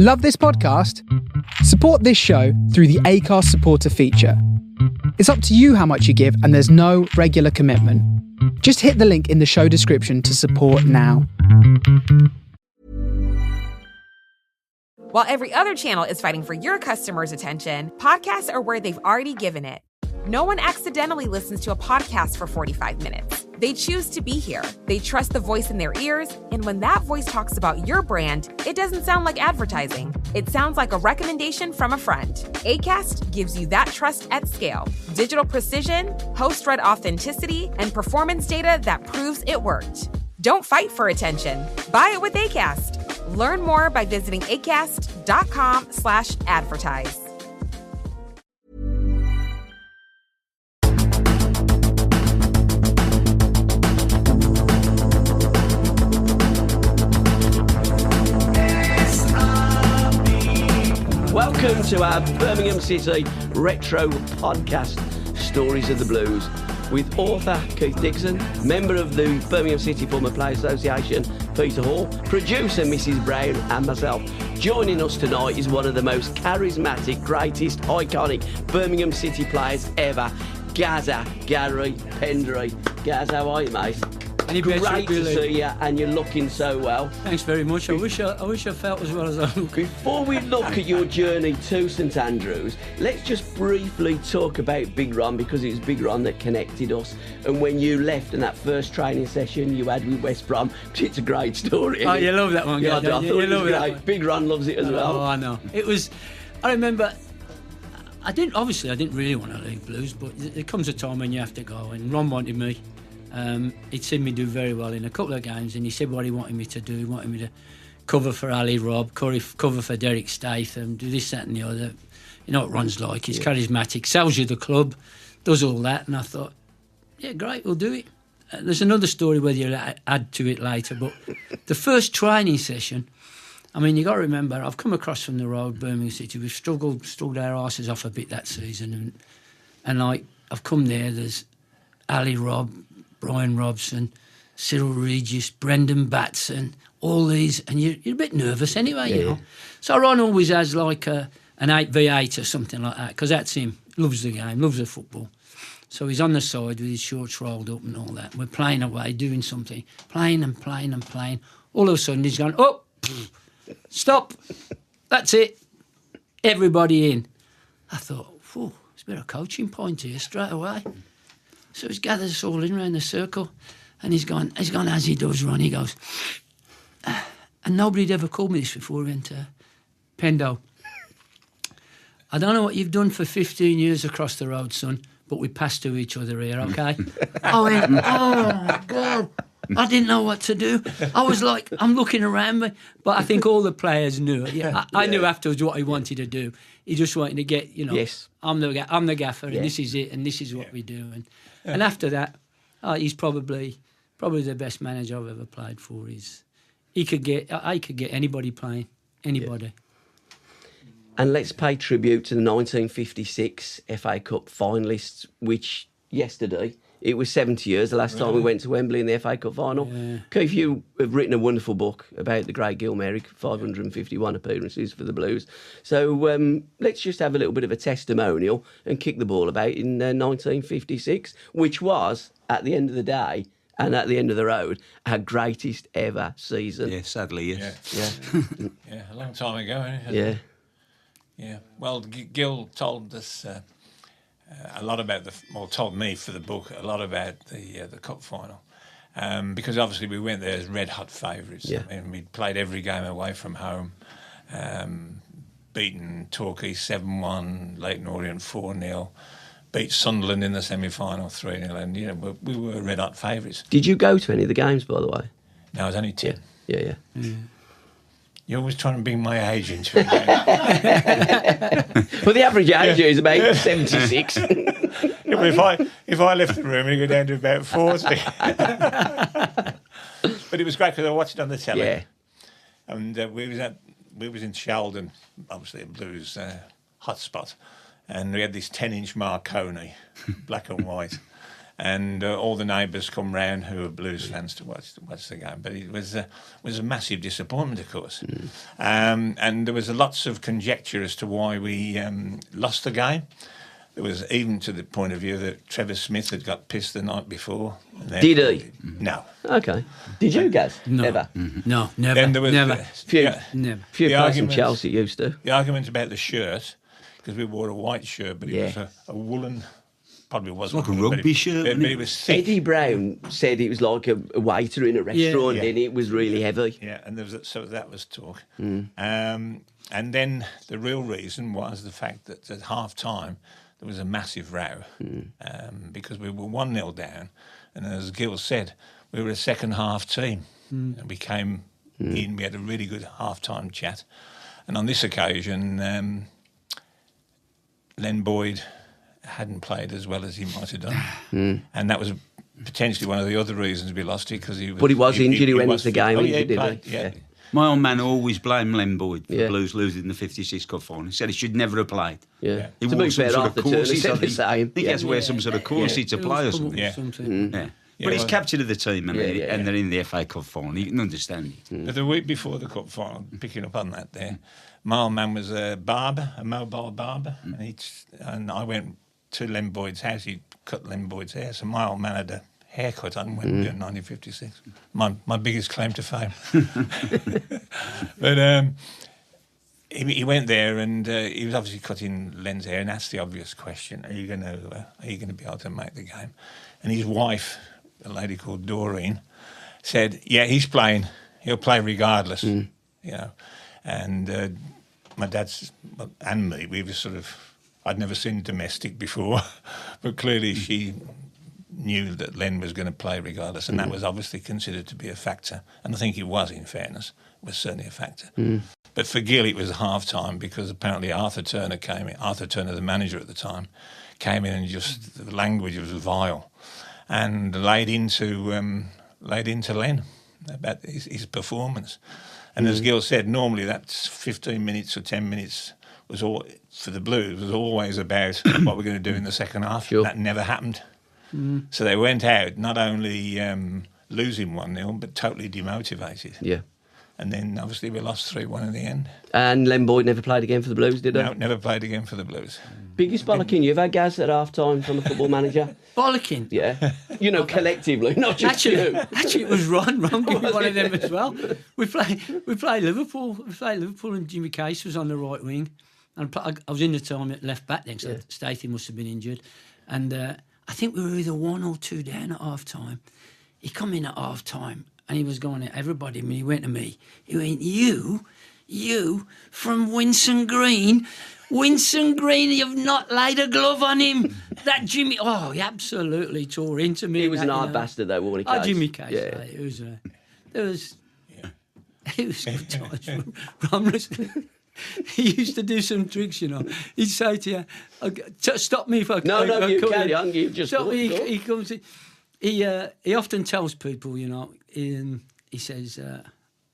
Love this podcast? Support this show through the Acast supporter feature. It's up to you how much you give, and there's no regular commitment. Just hit the link in the show description to support now. While every other channel is fighting for your customers' attention, podcasts are where they've already given it. No one accidentally listens to a podcast for 45 minutes. They choose to be here. They trust the voice in their ears, and when that voice talks about your brand, it doesn't sound like advertising. It sounds like a recommendation from a friend. Acast gives you that trust at scale. Digital precision, host-read authenticity, and performance data that proves it worked. Don't fight for attention. Buy it with Acast. Learn more by visiting acast.com/advertise. Welcome to our Birmingham City Retro Podcast, Stories of the Blues, with author Keith Dixon, member of the Birmingham City Former Players Association, Peter Hall, producer Mrs. Browne, and myself. Joining us tonight is one of the most charismatic, greatest, iconic Birmingham City players ever, Garry Pendrey. Gaz, how are you, mate? Great to see you, and you're looking so well. Thanks very much. I wish I felt as well as I look. Before we look at your journey to St Andrews, let's just briefly talk about Big Ron, because it was Big Ron that connected us. And when you left in that first training session you had with West Brom, it's a great story. Oh, you love that one, yeah, don't you? I thought it was great. Big Ron loves it as well. Oh, I know. It was. I remember. I didn't really want to leave Blues, but there comes a time when you have to go. And Ron wanted me. He'd seen me do very well in a couple of games, and he said what he wanted me to do. He wanted me to cover for Ali Robb, cover for Derek Statham, do this, that and the other. You know what Ron's like. He's charismatic, sells you the club, does all that. And I thought, yeah, great, we'll do it. There's another story whether you add to it later, but the first training session, I mean, you got to remember, I've come across from the road, Birmingham City. We've struggled our arses off a bit that season. And like, I've come there, there's Ali Robb, Brian Robson, Cyril Regis, Brendan Batson, all these, and you're a bit nervous anyway, you know. So Ron always has like an 8v8 or something like that, because that's him. Loves the game, loves the football. So he's on the side with his shorts rolled up and all that. We're playing away, doing something, playing. All of a sudden he's gone, oh, stop, that's it, everybody in. I thought, whew, there's a bit of coaching point here straight away. So he's gathered us all in around the circle, and he's gone as he does, Ron, he goes, and nobody'd ever called me this before. He went, Pendo, I don't know what you've done for 15 years across the road, son, but we pass to each other here, okay? I went, oh my God, I didn't know what to do. I was like, I'm looking around me, but I think all the players knew. I knew afterwards what he wanted to do. He just wanted to get, you know, I'm the gaffer, and this is it, and this is what we do. And after that, he's probably the best manager I've ever played for. I could get anybody playing, anybody. Yeah. And let's pay tribute to the 1956 FA Cup finalists, which yesterday, it was 70 years, the last time we went to Wembley in the FA Cup final. Yeah. Keith, you have written a wonderful book about the great Gil Merrick, 551 appearances for the Blues. So let's just have a little bit of a testimonial and kick the ball about in 1956, which was, at the end of the day and at the end of the road, our greatest ever season. Yeah, sadly, yes. Yeah, yeah, a long time ago, isn't it? Yeah. Yeah, well, Gil told us a lot about told me for the book a lot about the cup final, because obviously we went there as red hot favourites. Yeah. I mean, we played every game away from home, beaten Torquay 7-1, Leyton Orient 4-0, beat Sunderland in the semi-final 3-0, and you know we were red hot favourites. Did you go to any of the games, by the way? No, I was only 10. Yeah. You're always trying to bring my age into it. Well, the average age is about 76. If I left the room, it'd go down to about 40. But it was great because I watched it on the telly. Yeah. And we was in Sheldon, obviously a Blues hotspot, and we had this 10-inch Marconi, black and white. and all the neighbours come round who are Blues fans to watch the game. But it was a massive disappointment, of course. And there was lots of conjecture as to why we lost the game. There was even to the point of view that Trevor Smith had got pissed the night before. Did he? No. Okay. Did you, Gaz? No. Ever? No, never. Then there was never. Few Never. players from arguments- Chelsea used to. The argument about the shirt, because we wore a white shirt, but it Yeah. was a woolen, probably wasn't Like a woolen, rugby but shirt, but wasn't it it? was thick. Eddie Browne said it was like a waiter in a restaurant, Yeah. and it was really heavy. Yeah, and so that was talk. And then the real reason was the fact that at half time there was a massive row because we were 1-0 down, and as Gil said, we were a second half team, and we came in. We had a really good half time chat, and on this occasion, Len Boyd hadn't played as well as he might have done, and that was potentially one of the other reasons we lost it because he was. But he was injured. He went was into the game. Oh, He yeah, did, played, he? yeah. My old man always blamed Len Boyd for Yeah. Blues losing the 56 Cup final. He said he should never have played. Yeah. He To wore be some fair, sort Arthur of Turner corset. said I the think same. he has to wear some sort of corset to play or something. Yeah. Yeah. Yeah, But he's well- captain of the team and, Yeah, and they're in the FA Cup final. You can understand it. But the week before the cup final, picking up on that there, my old man was a barber, a mobile barber, and I went to Len Boyd's house. He cut Len Boyd's hair, so my old man had a haircut on when we were in 1956. My biggest claim to fame. But he went there and he was obviously cutting Len's hair and asked the obvious question: Are you going to be able to make the game? And his wife, a lady called Doreen, said, "Yeah, he's playing. He'll play regardless." You know, and my dad's and me, we were sort of. I'd never seen domestic before, but clearly she knew that Len was going to play regardless, and that was obviously considered to be a factor. And I think it was, in fairness, it was certainly a factor. But for Gill, it was half time because apparently Arthur Turner came in. Arthur Turner, the manager at the time, came in and just the language was vile, and laid into Len about his performance. And as Gill said, normally that's 15 minutes or 10 minutes was all for the Blues was always about what we're going to do in the second half. Sure. That never happened. So they went out not only losing 1-0 but totally demotivated. Yeah. And then obviously we lost 3-1 in the end. And Len Boyd never played again for the Blues, did he? No, never played again for the Blues. Biggest bollocking you've had, Gaz, at half time from a football manager? Bollocking. Yeah. You know, collectively, not just you. Actually, it was Ron gave me one of them as well. We played Liverpool. We played Liverpool, and Jimmy Case was on the right wing, and I was in the time at left back then, so Statey must have been injured, and I think we were either 1 or 2 down at half time. He come in at half time, and he was going at everybody. And he went to me. He went, "You from Winson Green." Winson Green, you've not laid a glove on him. That Jimmy, he absolutely tore into me. He was an hard bastard, though, wasn't he, Case? Jimmy Case. Yeah. It was good times. Romulus, he used to do some tricks, you know. He'd say to you, "Stop me if I No, you cut carry on. You just Stop go, me." go. He comes. He often tells people, you know. He says,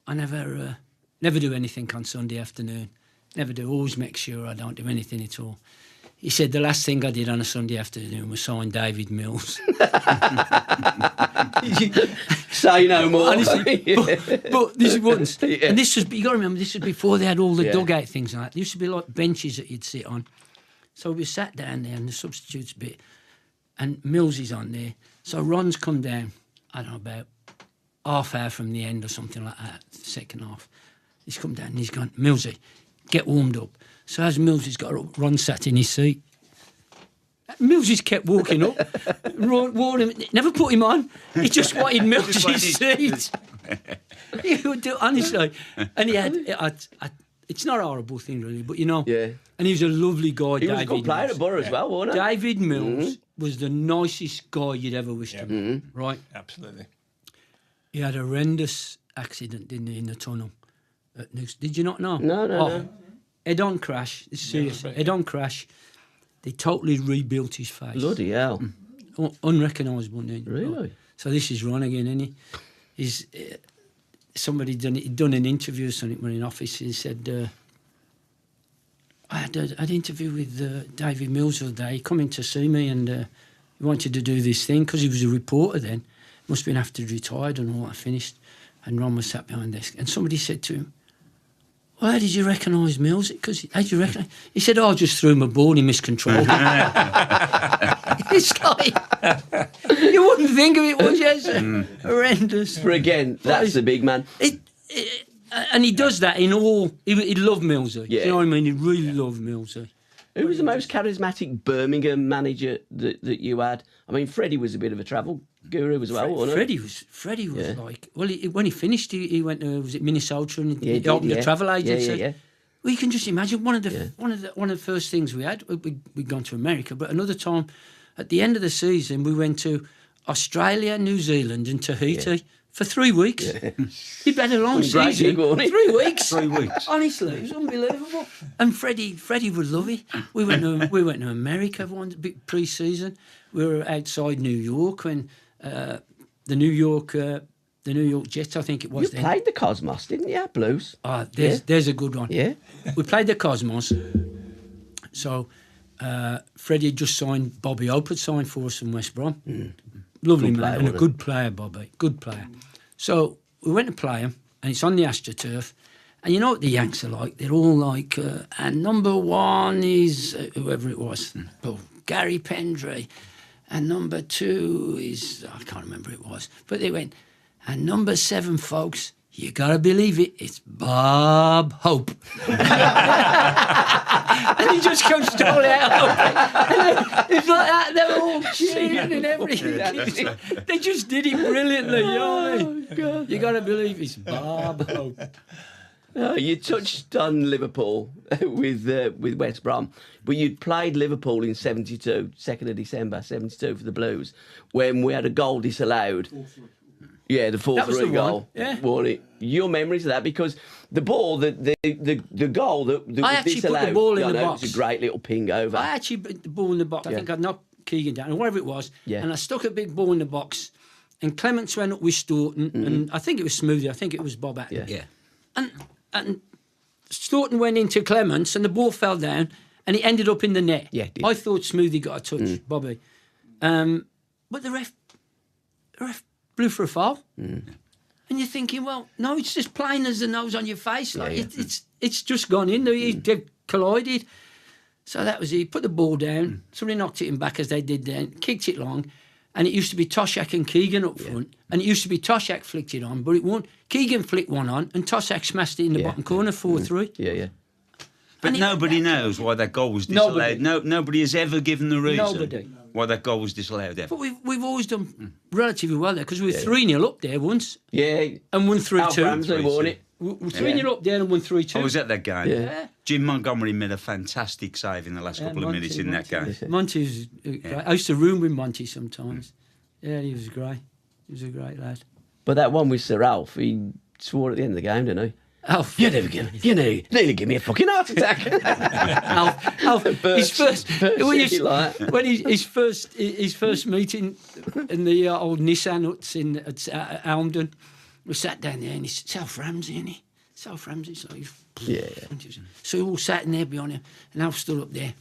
"I never do anything on Sunday afternoon. Never do. Always make sure I don't do anything at all." He said the last thing I did on a Sunday afternoon was sign David Mills. Say no more. Honestly, but this once, Yeah. and this was, you got to remember, this was before they had all the dugout things like that. There used to be like benches that you'd sit on. So we sat down there in the substitutes bit, and Mills is on there. So Ron's come down, I don't know, about half hour from the end or something like that, second half. He's come down and he's gone, "Millsy, get warmed up." So as Millsy's got up, Ron sat in his seat. Millsy's kept walking up. Ron warned him, never put him on. He just wanted Millsy's seat. He would do, honestly. And he had, it's not a horrible thing really, but you know. Yeah. And he was a lovely guy, He David was a good player Mills. at Borough as well, wasn't he? David Mills was the nicest guy you'd ever wish to meet, right? Absolutely. He had a horrendous accident, didn't he, in the tunnel at Newcastle. Did you not know? No. Head-on crash. This is serious. Head-on crash. They totally rebuilt his face. Bloody hell. Unrecognisable. Really? So this is Ron again, isn't he? He's somebody done an interview or something. We're in office. He said, "I had an interview with David Mills the other day. He come in to see me and he he wanted to do this thing because he was a reporter then. Must have been after he retired and all that finished. And Ron was sat behind the desk. And somebody said to him, well, how did you recognise Mills? Because how did you recognise? He said, I just threw my ball and he miscontrolled it. It's like, you wouldn't think of it, would you? Horrendous. But again, that's the big man. And he does that in all. He loved Millsy. Yeah. You know what I mean? He really loved Millsy. Who was the most charismatic Birmingham manager that you had? I mean, Freddie was a bit of a travel guru as well, wasn't he? Freddie was like, well, when he finished, he went to, was it Minnesota, and Yeah, he opened a travel agency. Yeah. Well, you can just imagine one of the first things we had. We'd gone to America, but another time, at the end of the season, we went to Australia, New Zealand, and Tahiti. For 3 weeks. Yeah. He'd had a long season. 3 weeks. 3 weeks. Honestly, it was unbelievable. And Freddie would love it. We went to America one big pre-season. We were outside New York when the New York Jets, I think it was. You played the Cosmos, didn't you, Blues? There's a good one. Yeah. We played the Cosmos. So Freddie had just signed. Bobby Hope had signed for us from West Brom. Lovely Good man, player, and a good player, Bobby. Good player. So we went to play him, and it's on the AstroTurf. And you know what the Yanks are like? They're all like, and number 1 is whoever it was, Garry Pendrey. And number 2 is, I can't remember who it was. But they went, and number 7, folks, you got to believe it, it's Bob Hope. And he just comes strolling out. It's like that, they were all cheering and everything. They just did it brilliantly, you know what I mean? God. You got to believe it's Bob Hope. You touched on Liverpool with West Brom, but you'd played Liverpool in 72, 2nd of December, 72 for the Blues, when we had a goal disallowed. Yeah, the 4-3 goal. Yeah. Won it. Your memories of that, because the ball, the goal that was actually disallowed. Put the ball in the box. It was a great little ping over. I actually put the ball in the box. I think I'd knocked Keegan down, or whatever it was, and I stuck a big ball in the box. And Clements went up with Staunton, and I think it was Smoothie. I think it was Bob Atton. Yeah. And Staunton went into Clements, and the ball fell down, and it ended up in the net. Yeah, it did. I thought Smoothie got a touch, Bobby. But the ref blew for a foul. And you're thinking, well, no, it's just plain as the nose on your face. Like it's just gone in. They've collided. So that was it. He put the ball down. Somebody knocked it in back as they did then, kicked it long. And it used to be Toshak and Keegan up front. And it used to be Toshak flicked it on, but it won't. Keegan flicked one on, and Toshak smashed it in the bottom corner, 4-3. Yeah. But nobody knows why that goal was disallowed. Nobody has ever given the reason why that goal was disallowed ever. But we've always done relatively well there, because we were 3-0 up there once. Yeah. And won 3-2. Ramsey won it. We were 3-0 up there and won 3-2. I was at that game. Yeah. Jim Montgomery made a fantastic save in the last couple of minutes in that game. Monty was great. I used to room with Monty sometimes. Yeah, he was great. He was a great lad. But that one with Sir Alf, he swore at the end of the game, didn't he? Alf. You nearly give me a fucking heart attack. Alf, his first, like his first meeting in the old Nissan huts at Almden, we sat down there, and he said, Alf Ramsey, isn't he? It's Alf Ramsey. So So we all sat in there behind him, and Alf stood up there.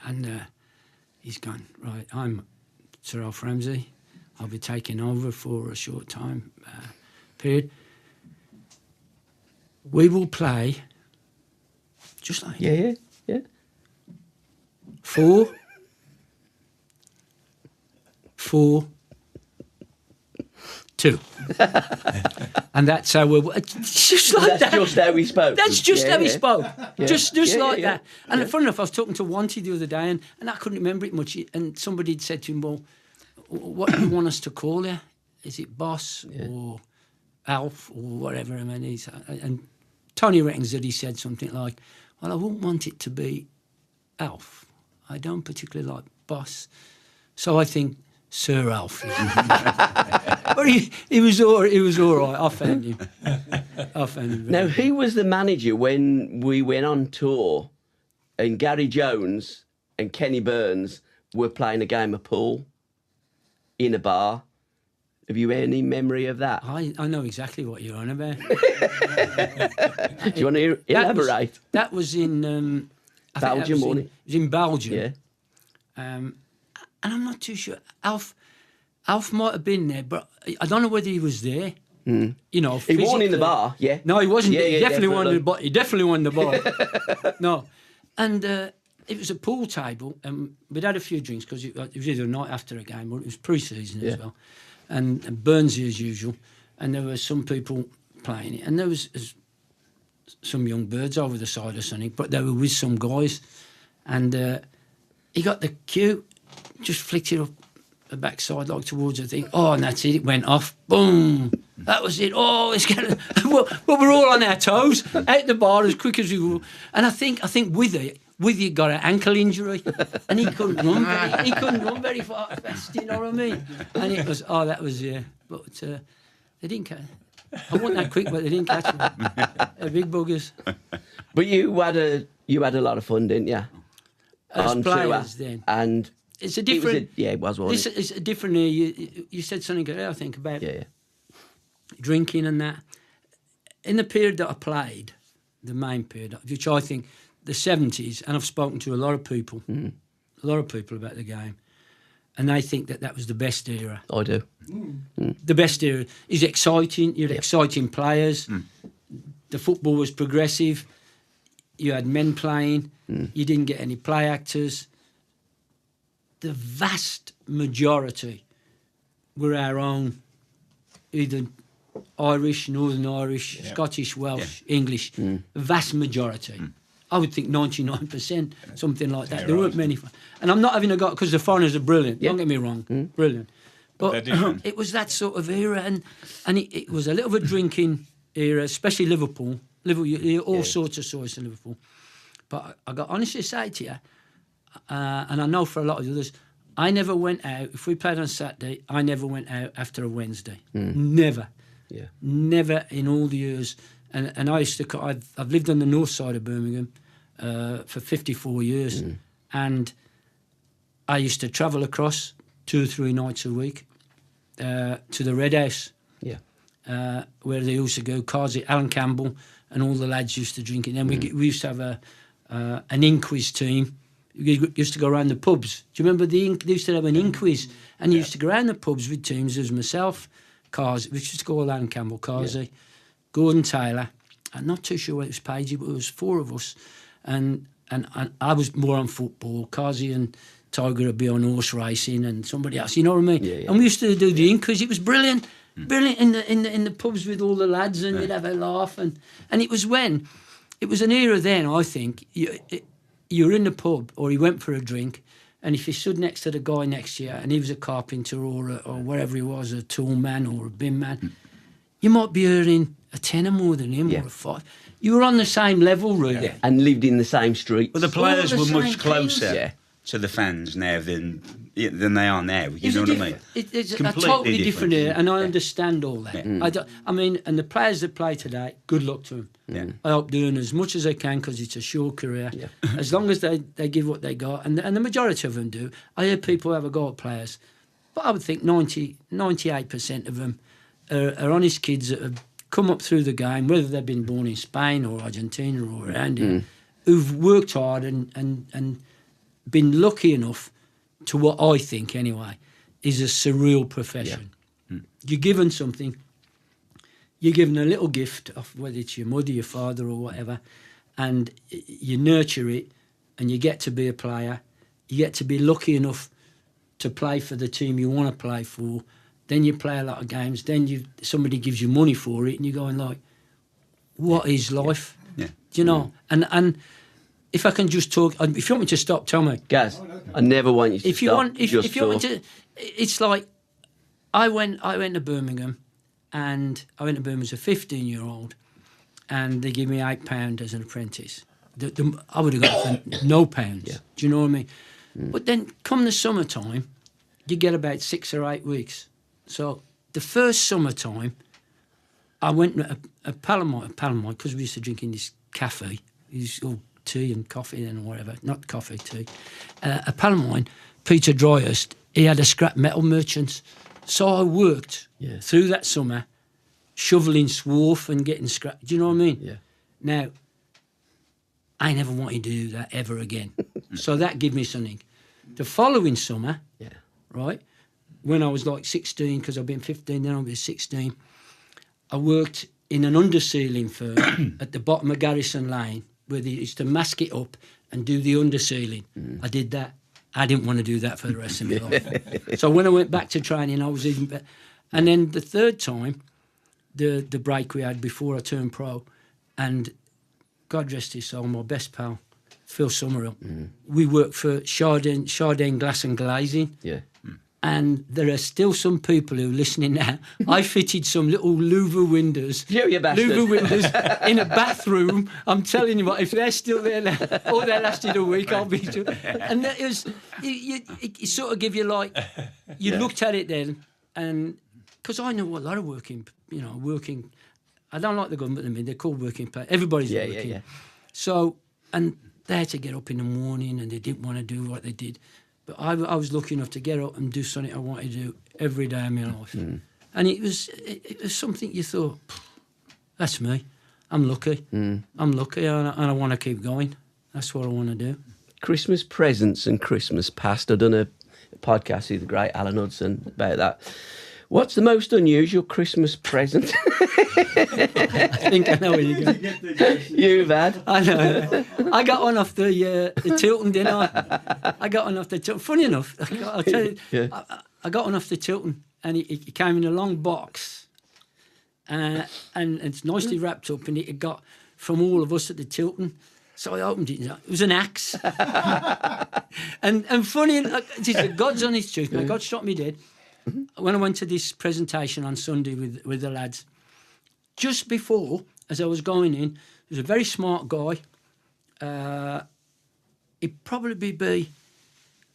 And he's gone, right, I'm Sir Alf Ramsey. I'll be taking over for a short time period. We will play just like Yeah. 4-4-2. And that's how we're just like That's that. just how he spoke. That's just how he spoke. Just like yeah. that. And funny enough, I was talking to Wanty the other day, and I couldn't remember it much. And somebody had said to him, well, what do you want us to call you? Is it Boss or Alf or whatever? I mean, and Tony reckons that he said something like, well, I wouldn't want it to be Alf. I don't particularly like Boss. So I think Sir Alf. But he was all right. I found him. Now, who was the manager when we went on tour and Gary Jones and Kenny Burns were playing a game of pool in a bar? Have you any memory of that? I know exactly what you're on about. Do you want to elaborate? That was in... Belgium, wasn't it? It was in Belgium. Yeah. And I'm not too sure. Alf might have been there, but I don't know whether he was there. You know, he wasn't in the bar, yeah. No, he wasn't. Yeah, He definitely definitely. won the bar. He definitely won the bar. No, and it was a pool table, and we'd had a few drinks because it was either a night after a game or it was pre-season as well, and Burnsy as usual, and there were some people playing it, and there was some young birds over the side or something, but they were with some guys, and he got the cue, just flicked it up the backside like towards the thing. Oh, and that's it. It went off. Boom. That was it. Oh, it's going. Well, we're all on our toes out the bar as quick as we were. And I think Withy got an ankle injury, and he couldn't run. He couldn't run very fast. You know what I mean? And it was that was But they didn't catch. I wasn't that quick, but they didn't catch me. They're big buggers. But you had a lot of fun, didn't you? As On players, tour. then. And it's a different. it was. Wasn't it? It's a different. You said something earlier, I think, about drinking and that. In the period that I played, the main period, which I think the 70s, and I've spoken to a lot of people about the game, and they think that was the best era. I do. The best era is exciting. You had exciting players. The football was progressive. You had men playing. You didn't get any play actors. The vast majority were our own, either Irish, Northern Irish, Scottish, Welsh, English. The vast majority. I would think 99%, something like that. There weren't many. And I'm not having a go, because the foreigners are brilliant. Don't get me wrong, brilliant. But it was that sort of era, and it was a little bit drinking era, especially Liverpool. All sorts of stories in Liverpool. But I got honestly to say to you, and I know for a lot of the others, I never went out. If we played on Saturday, I never went out after a Wednesday. Never. Yeah. Never in all the years. And I used to. I've lived on the north side of Birmingham for 54 years, and I used to travel across 2 or 3 nights a week to the Red House. Yeah. Where they used to go, Carsey, Alan Campbell, and all the lads used to drink it. Then we used to have an inquiz team. We used to go around the pubs. Do you remember they used to have an inquiz, and you used to go around the pubs with teams. There was myself, Carsey, which used to call Alan Campbell, Carsey, Gordon Taylor. I'm not too sure whether it was Pagey, but it was 4 of us, and I was more on football. Carsey and Tiger would be on horse racing, and somebody else. You know what I mean? Yeah. And we used to do the inquiz. It was brilliant. Brilliant in the pubs with all the lads, and you'd have a laugh, and it was an era then. I think you were in the pub or you went for a drink, and if you stood next to the guy next to you and he was a carpenter or whatever he was, a tool man or a bin man, you might be earning a tenner more than him or a 5. You were on the same level, really, and lived in the same streets. Well, the players were much closer to the fans now than they are now. You know what I mean? It's a totally different era, and I understand all that. And the players that play today, good luck to them. Yeah. I hope doing as much as they can, because it's a short career. Yeah. As long as they give what they got, and the majority of them do. I hear people have a go at players, but I would think 98% of them are honest kids that have come up through the game, whether they've been born in Spain or Argentina or around here, who've worked hard and been lucky enough to, what I think anyway, is a surreal profession. Yeah. You're given something, you're given a little gift, of whether it's your mother, your father or whatever, and you nurture it, and you get to be a player, you get to be lucky enough to play for the team you want to play for, then you play a lot of games, then somebody gives you money for it, and you're going like, what is life? Yeah. Do you know? And if I can just talk, if you want me to stop, tell me. Gaz, I never want you to if you stop. Want, if you want me to, it's like, I went to Birmingham, and I went to Birmingham as a 15-year-old, and they gave me £8 as an apprentice. I would have got for no pounds. Yeah. Do you know what I mean? But then, come the summertime, you get about 6 or 8 weeks. So the first summertime, I went to a pal of mine, because we used to drink in this cafe. Tea and coffee and whatever, not coffee, tea. A pal of mine, Peter Dryhurst, he had a scrap metal merchant. So I worked through that summer, shoveling swarf and getting scrap. Do you know what I mean? Yeah. Now, I never wanted to do that ever again. So that gave me something. The following summer, Yeah. right, when I was like 16, because I've been 15, then I was 16, I worked in an undersealing firm at the bottom of Garrison Lane, where they used to mask it up and do the undersealing. I did that. I didn't want to do that for the rest of my life. So when I went back to training, I was even better. And then the third time, the break we had before I turned pro, and God rest his soul, my best pal, Phil Summerhill, we worked for Chardin Glass and Glazing. Yeah. And there are still some people who are listening now. I fitted some little louver windows. You bastard. Louver windows in a bathroom. I'm telling you what, if they're still there now, or they lasted a week, I'll be sure. And that was, it sort of give you like, you looked at it then, and because I know a lot of working, I don't like the government, I mean, they're called working pay. Everybody's working. Yeah. So, and they had to get up in the morning and they didn't want to do what they did. But I was lucky enough to get up and do something I wanted to do every day of my life. And it was something you thought, that's me. I'm lucky. I'm lucky and I want to keep going. That's what I want to do. Christmas presents and Christmas past. I've done a podcast with the great Alan Hudson about that. What's the most unusual Christmas present I think I know where you're going. you've had? I know. I got one off the Tilton, didn't I? I got one off the Tilton. Funny enough, I'll tell you, I got one off the Tilton, and it came in a long box, and it's nicely wrapped up, and it got from all of us at the Tilton. So I opened it, and it was an axe. and funny, God's honest truth, now, God shot me dead. When I went to this presentation on Sunday with the lads, just before, as I was going in, there was a very smart guy. He'd probably be,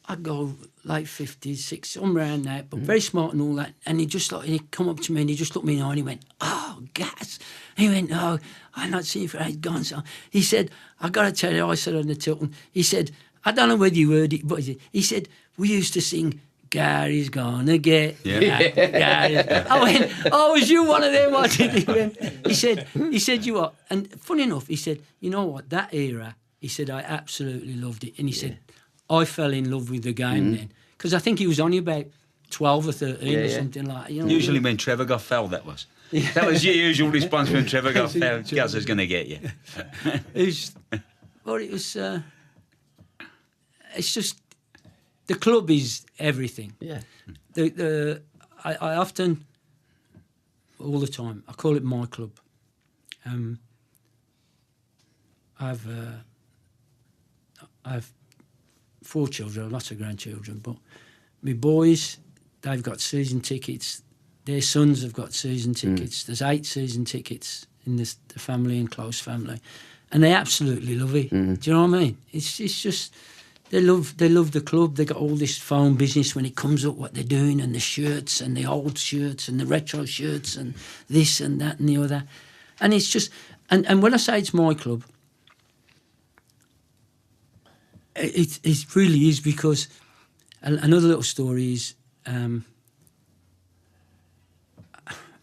I'd go late 50s, 60s, somewhere around that, but very smart and all that. And he'd come up to me and he just looked me in the eye and he went, "Oh, gas." He went, "Oh, I've not seen you for 8 gone." So he said, "I got to tell you," I said on the Tilton, he said, "I don't know whether you heard it, but he said, we used to sing, 'Garry's gonna get,' Garry's gonna." I went, "Oh, was you one of them?" I did. He said, "You what?" And funny enough, he said, "You know what, that era," he said, "I absolutely loved it." And he said, "I fell in love with the game then." Because I think he was only about 12 or 13 or something like that. Usually when Trevor got fell, that was. That was your usual response when Trevor got fell. Gazza's going to get you. It's just, the club is everything. Yeah. I often, all the time, I call it my club. I've 4 children, lots of grandchildren, but my boys, they've got season tickets. Their sons have got season tickets. There's 8 season tickets in the family and close family, and they absolutely love it. Do you know what I mean? It's just they love the club. They got all this phone business when it comes up, what they're doing, and the shirts and the old shirts and the retro shirts and this and that and the other, and it's just and when I say it's my club, it really is, because another little story is.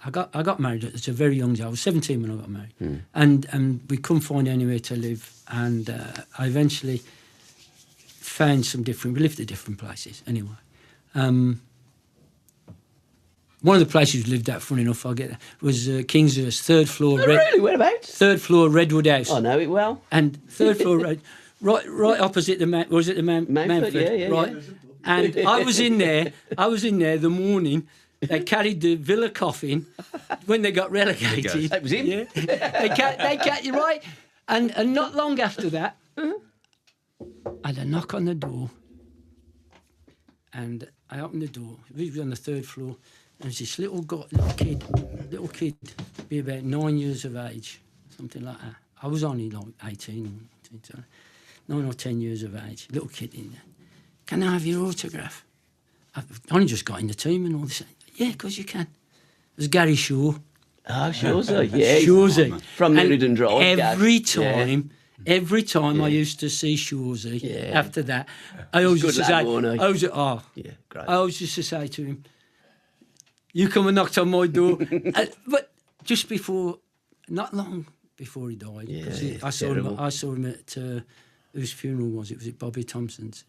I got married at a very young age. I was 17 when I got married, and we couldn't find anywhere to live. And I eventually found some different. We lived at different places anyway. One of the places we lived at, funny enough, was Kingshurst, 3rd floor. Oh, really? Whereabouts? 3rd floor, Redwood House. I know it well. And 3rd floor, right opposite the Mountford, yeah, right. Yeah. And I was in there the morning. They carried the Villa coffin when they got relegated. That was him. Yeah. They carried you right. And not long after that, I had a knock on the door. And I opened the door. We were on the 3rd floor. And there was this little kid, be about 9 years of age, something like that. I was only like 18, 9 or 10 years of age. Little kid in there. "Can I have your autograph?" I've only just got in the team and all this. "Yeah, because you can." It was Garry Shaw. Oh, Shawsey, yeah. Shawsey. From Newton Drive. Every time I used to see Shawsey, after that, I always used to say, great. I always used to say to him, "You come and knocked on my door." But just before, not long before he died, I saw him at, whose funeral was it? Was it Bobby Thompson's?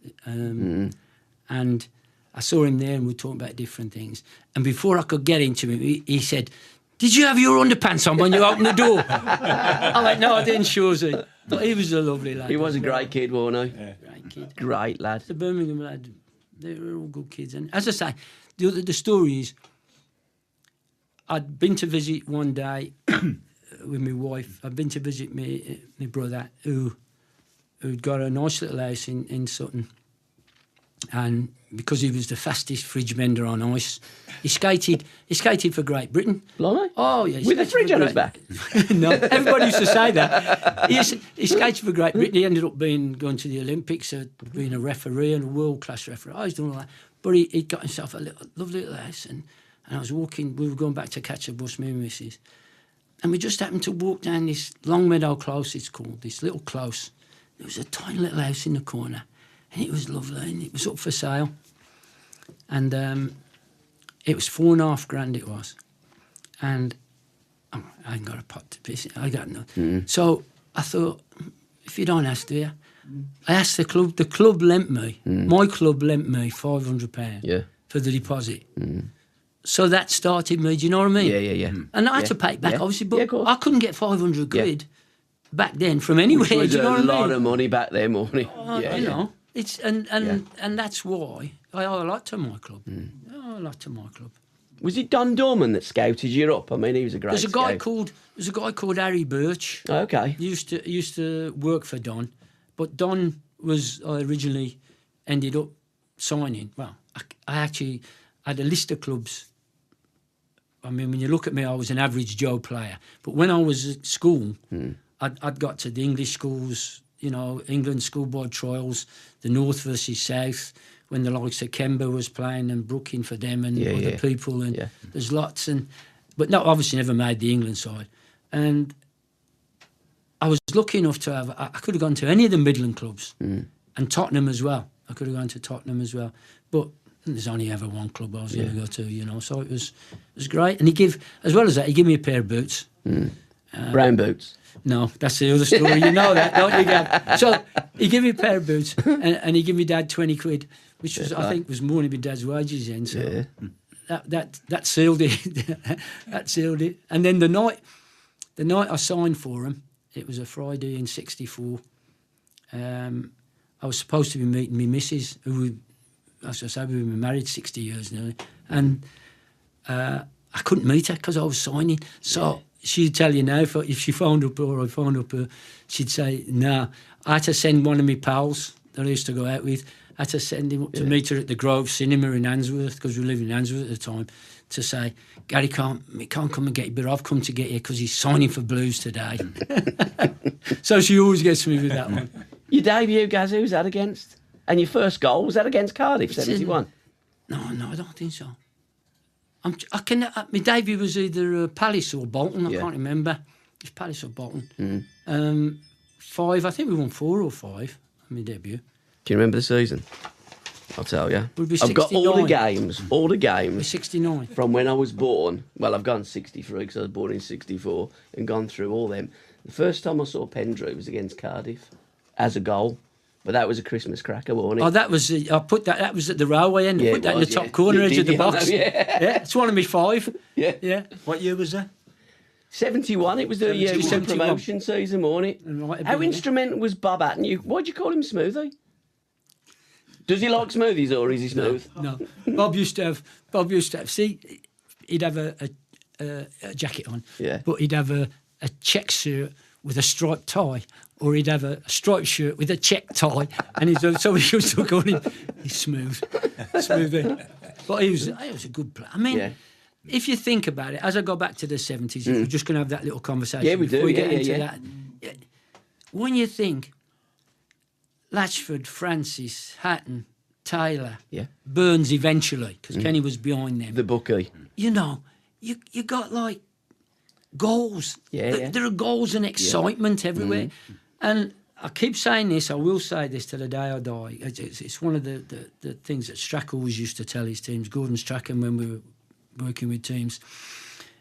and I saw him there and we were talking about different things. And before I could get into him, he said, "Did you have your underpants on when you opened the door?" I went, "No, I didn't, Shawsy." But he was a lovely lad. He was a great kid, wasn't he? Yeah. Great kid. Great lad. The Birmingham lad, they were all good kids. And as I say, the story is, I'd been to visit one day with my wife. I'd been to visit my brother who'd got a nice little house in Sutton. And because he was the fastest fridge mender on ice, he skated for Great Britain. Blimey? Oh, yeah. With a fridge on his back? No, everybody used to say that. He skated for Great Britain. He ended up going to the Olympics, being a referee and a world-class referee. I was doing all that. But he got himself a lovely little house. And I was walking, we were going back to catch a bus, me and Mrs. And we just happened to walk down this Longmeadow Close, it's called, this little close. There was a tiny little house in the corner. And it was lovely, and it was up for sale. And it was $4,500 it was. And I ain't got a pot to piss in, I got nothing. So I thought, if you don't ask, do you? I asked the club lent me, my club lent me £500 for the deposit. So that started me, do you know what I mean? Yeah. And I had to pay it back, obviously, but of course. I couldn't get 500 quid back then from anywhere, Which was do you know what I mean? a lot of money back then, wasn't it? You know. It's and that's why I like to my club. I like to my club. Was it Don Dorman that scouted you up? I mean, he was a great There's a guy scout. called Harry Birch. Oh, okay. He used to work for Don, but Don I originally ended up signing. Well, I actually had a list of clubs. I mean, when you look at me, I was an average Joe player. But when I was at school, I'd got to the English schools, you know, England schoolboy trials, the North versus South, when the likes of Kemba was playing and Brooking for them and other people. And there's lots. But no, obviously never made the England side. And I was lucky enough to have, I could have gone to any of the Midland clubs and Tottenham as well. I could have gone to Tottenham as well. But there's only ever one club I was going to go to, you know. So it was great. And as well as that, he gave me a pair of boots. Brown boots. No, that's the other story. You know that, don't you, Gav? So he gave me a pair of boots and he gave me Dad 20 quid, which was, I think, was more than my Dad's wages then. So that sealed it. That sealed it. And then the night I signed for him, it was a Friday in '64. I was supposed to be meeting my missus, who, as I said, we've been married 60 years now, and I couldn't meet her because I was signing. So she'd tell you now, if she phoned up or I phoned up her, she'd say, "No." I had to send one of my pals that I used to go out with, I had to send him up to meet her at the Grove Cinema in Handsworth, because we lived in Handsworth at the time, to say, "Garry can't come and get you, but I've come to get you because he's signing for Blues today." So she always gets me with that one. Your debut, Gaz, who was that against? And your first goal, was that against Cardiff, 71? No, I don't think so. My debut was either Palace or Bolton, I can't remember. It was Palace or Bolton. 5, I think we won 4 or 5 on my debut. Can you remember the season? I'll tell you. I've got all the games, 69. from when I was born. Well, I've gone 63 because I was born in 64 and gone through all them. The first time I saw Pendrey was against Cardiff as a goal. But that was a Christmas cracker, wasn't it? Oh, that was that was at the railway end. I put that in the top corner edge of the box. It's one of me 5. Yeah. What year was that? 71. It was the year of the promotion season, wasn't it? How instrumental was Bob Hatton? Why'd you call him Smoothie? Does he like smoothies or is he smooth? No. Bob used to have. See, he'd have a jacket on, but he'd have a check shirt with a striped tie, or he'd have a striped shirt with a check tie, and so we used to call him he's smooth. But he was a good player. I mean, if you think about it, as I go back to the 70s, we're just going to have that little conversation. Yeah, we do. Before we get into that. When you think Latchford, Francis, Hatton, Taylor, Burns eventually, because Kenny was behind them. The bookie. You know, you got like goals. There are goals and excitement everywhere. And I keep saying this, I will say this till the day I die. It's one of the things that Strack always used to tell his teams, Gordon Strachan, when we were working with teams.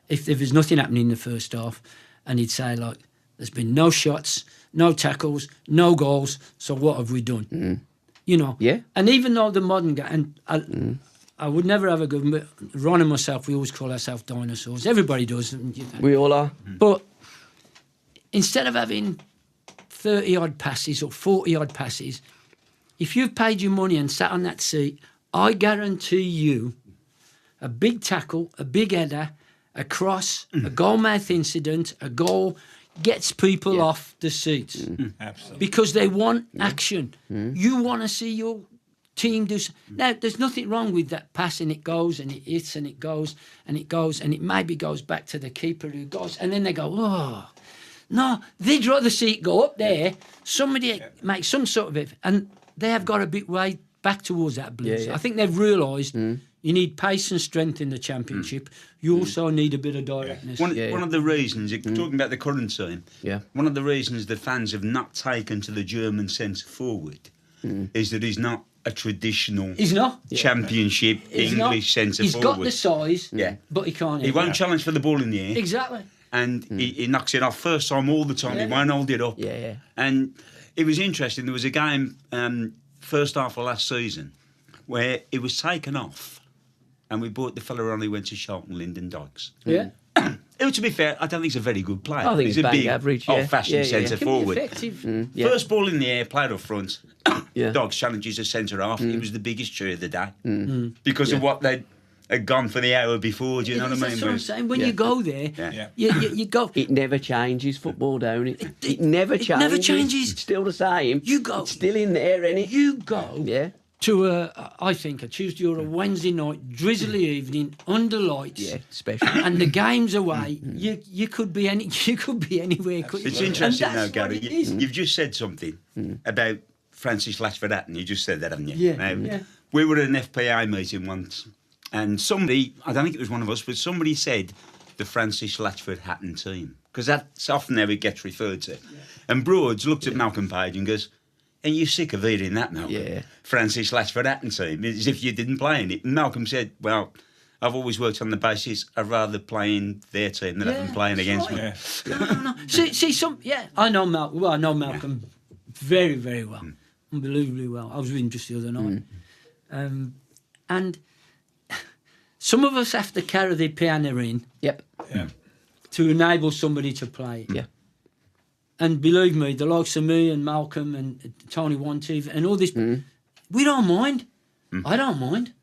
If there was nothing happening in the first half, and he'd say, like, there's been no shots, no tackles, no goals, so what have we done? you know. Yeah. And even though the modern guy, and I would never have a good, but Ron and myself, we always call ourselves dinosaurs. Everybody does. You know. We all are. But instead of having 30-odd passes or 40-odd passes, if you've paid your money and sat on that seat, I guarantee you a big tackle, a big header, a cross, a goal-mouth incident, a goal gets people off the seats. Absolutely. Because they want action. You want to see your team do... Now, there's nothing wrong with that pass, and it goes, and it hits, and it goes, and it goes, and it maybe goes back to the keeper who goes, and then they go, oh... No, they'd rather see it go up there, somebody make some sort of it, and they have got a bit way back towards that Blues. I think they've realised you need pace and strength in the Championship. You also need a bit of directness. One of the reasons, talking about the current team, one of the reasons the fans have not taken to the German centre forward is that he's not a traditional Championship English centre forward. He's got the size, but he can't. He won't challenge for the ball in the air. Exactly. And he knocks it off first time all the time. He won't hold it up. And it was interesting. There was a game first half of last season where it was taken off, and we bought the fella on who went to Charlton, Lyndon Dykes. Yeah. To be fair, I don't think he's a very good player. I think he's he's a big, average, old-fashioned centre forward. Effective. First ball in the air, played up front. Dykes challenges a centre half. It was the biggest cheer of the day because of what they'd gone for the hour before. Do you know what I mean? That's what I'm saying. When you go there, you go. It never changes football, don't it? It never changes. It never changes. It's still the same. You go. It's still in there, isn't it? You go. Yeah. To I think a Tuesday or a Wednesday night, drizzly evening under lights. Yeah, special. And the game's away. You could be anywhere. It's interesting now, Gary. It is. You've just said something about Francis Latchford-Hatton. You just said that, haven't you? Yeah. We were at an FPA meeting once, and somebody, I don't think it was one of us, but somebody said the Francis Latchford-Hatton team, because that's often how it gets referred to. And Broads looked at Malcolm Page and goes, "Are you sick of hearing that, Malcolm? Yeah. Francis Latchford-Hatton team, as if you didn't play in it." And Malcolm said, "Well, I've always worked on the basis I'd rather play in their team than have them playing against me." No. See, I know Malcolm. Well, I know Malcolm very, very well, unbelievably well. I was with him just the other night, and some of us have to carry the piano in. Yep. To enable somebody to play. Yeah. And believe me, the likes of me and Malcolm and Tony Wantive and all this, we don't mind. I don't mind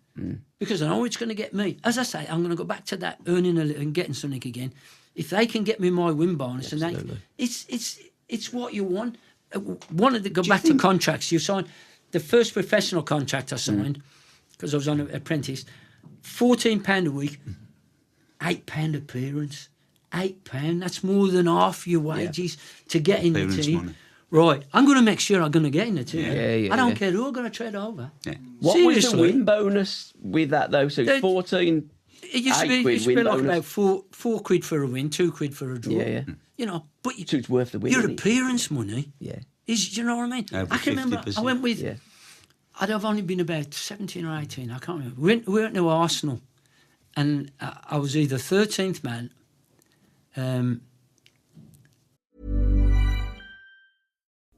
because I know it's going to get me. As I say, I'm going to go back to that earning a little and getting something again. If they can get me my win bonus, and it's what you want. Wanted to go back to contracts. You signed the first professional contract I signed because I was on an apprentice. £14 a week, £8 appearance. £8, that's more than half your wages to get in the team. Money. Right, I'm going to make sure I'm going to get in the team. I don't care who I'm going to trade over. What Seriously. was the win bonus with that, though? So 14... It used to be like about four quid for a win, £2 for a draw. You know, but So it's worth the win, your isn't it? appearance money Yeah. is, you know what I mean? Over I can remember, 50%. I went with, I'd have only been about 17 or 18, I can't remember. We went to Arsenal, and I was either 13th man.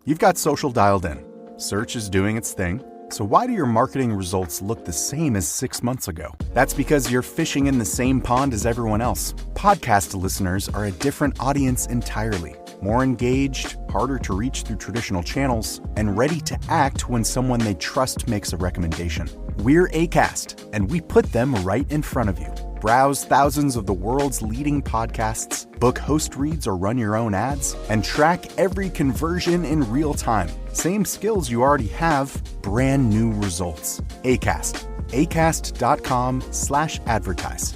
You've got social dialed in. Search is doing its thing. So why do your marketing results look the same as 6 months ago? That's because you're fishing in the same pond as everyone else. Podcast listeners are a different audience entirely. More engaged, harder to reach through traditional channels, and ready to act when someone they trust makes a recommendation. We're Acast, and we put them right in front of you. Browse thousands of the world's leading podcasts, book host reads or run your own ads, and track every conversion in real time. Same skills you already have, brand new results. Acast. Acast.com/advertise.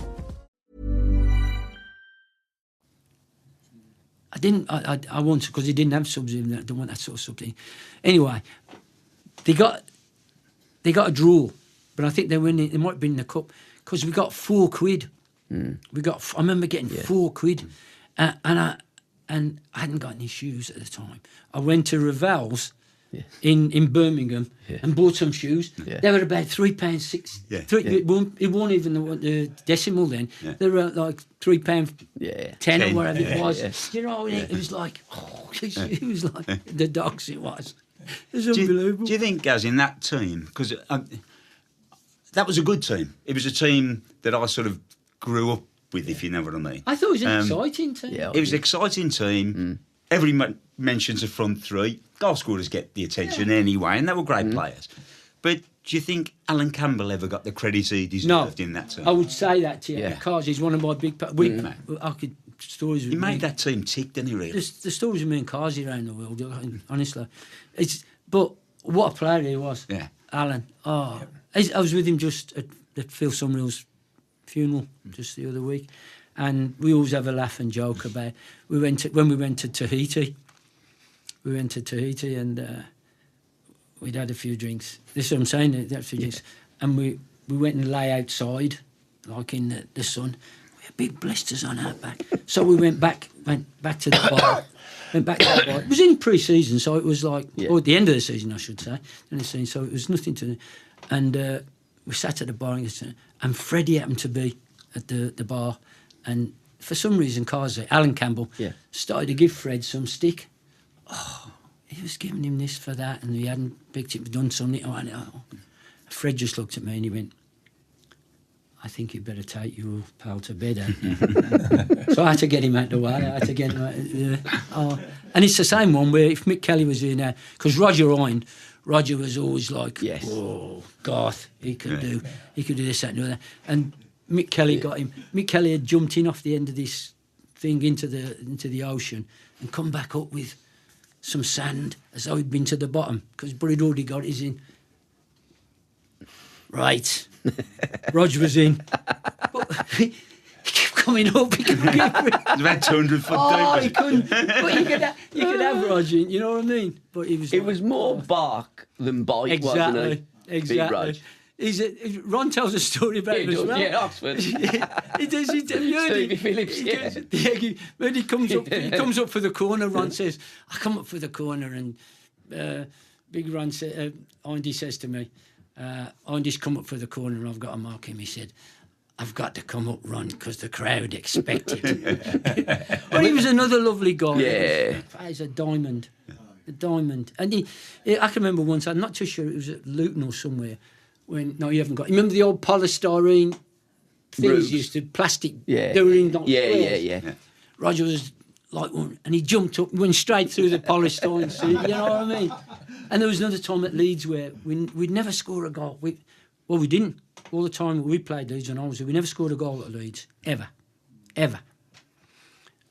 I wanted, because they didn't have subs in there, I don't want that sort of something. Anyway, they got a draw, but I think they might have been in the cup, because we got £4. I remember getting £4, and I hadn't got any shoes at the time. I went to Ravel's in Birmingham and bought some shoes. They were about £3.6. It wasn't even the decimal then. They were like £3.10 or whatever it was. You know, it was like, it was like the dogs. It was. It's unbelievable. Do you think, Gaz, in that team, because that was a good team. It was a team that I sort of grew up with, if you know what I mean. I thought it was an exciting team. Yeah, it was an exciting team. Everybody mentions the front three. Goal scorers get the attention anyway, and they were great players. But do you think Alan Campbell ever got the credit he deserved in that team? I would say that to you because he's one of my big... stories. He made that team tick, didn't he, really? The stories of me and Kazi around the world, honestly. But what a player he was, Alan. I was with him just at Phil Summerall's funeral just the other week, and we always have a laugh and joke about... when we went to Tahiti. We went to Tahiti and we'd had a few drinks. This is what I'm saying, had a few drinks. And we went and lay outside, like in the sun. We had big blisters on our back. So we went back to the bar. It was in pre-season, so it was like, or at the end of the season, I should say. So it was nothing to... And we sat at the bar and Freddie happened to be at the bar. And for some reason, Alan Campbell, started to give Fred some stick. He was giving him this for that, and he hadn't picked it, done something. Fred just looked at me and he went, I think you'd better take your pal to bed, hadn't you? So I had to get him out the way. And it's the same one where if Mick Kelly was in there, because Roger was always like, oh, Garth, he could do this, that, and the other. And Mick Kelly got him. Mick Kelly had jumped in off the end of this thing into the ocean and come back up with some sand as though he'd been to the bottom, but he'd already got his in. Right. Roger was in. But he kept coming up. He couldn't get it. It was about 200 foot deep. He couldn't. But you could have Roger, you know what I mean? But it was more bark than bite, wasn't it? Exactly. Ron tells a story about him as well. Yeah, Oxford. He does. Stevie Phillips, When he comes up for the corner, Ron says, I come up for the corner, and Big Ron Andy says to me, Andy's come up for the corner and I've got to mark him. He said, I've got to come up, Ron, because the crowd expect it. Well, he was another lovely guy. Yeah. He's a diamond. A diamond. And I can remember once, I'm not too sure, it was at Luton or somewhere, no, you haven't got... You remember the old polystyrene things used to... Plastic... Yeah. They were in squares? Yeah. Roger was like one, and he jumped up, went straight through the polystyrene suit, you know what I mean? And there was another time at Leeds where we'd never score a goal. We didn't. All the time we played Leeds when I was there, we never scored a goal at Leeds. Ever.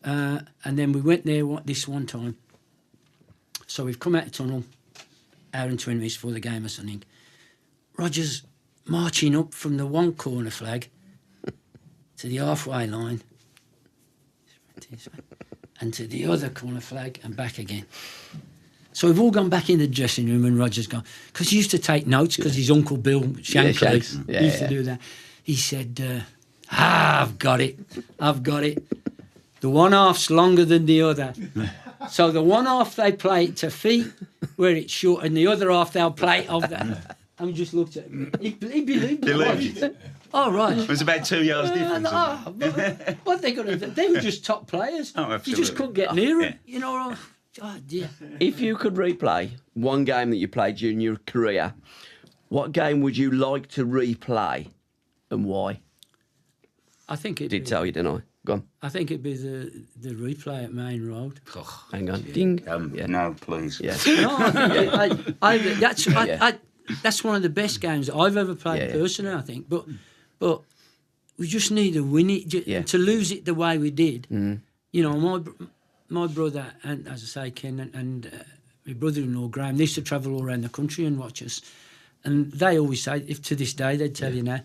And then we went there this one time. So we've come out the tunnel, hour and 20 minutes before the game or something. Roger's marching up from the one corner flag to the halfway line and to the other corner flag and back again. So we've all gone back in the dressing room and Roger's gone, because he used to take notes, because his Uncle Bill Shankly used to do that. He said, I've got it. The one half's longer than the other. So the one half they play it to feet where it's short, and the other half they'll play it off that. And we just looked at him. He believed it. Oh, right. It was about 2 yards difference. What they got to do? They were just top players. Oh, absolutely. You just couldn't get near them. You know, oh, dear. If you could replay one game that you played during your career, what game would you like to replay and why? I think it did tell you, didn't I? Go on. I think it'd be the replay at Main Road. Oh, hang on. Ding. No, please. Yeah. No, that's one of the best games I've ever played personally, I think. But we just need to win it. To lose it the way we did. You know, my brother, and as I say, Ken, and my brother-in-law, Graham, they used to travel all around the country and watch us. And they always say, if to this day, they'd tell you now,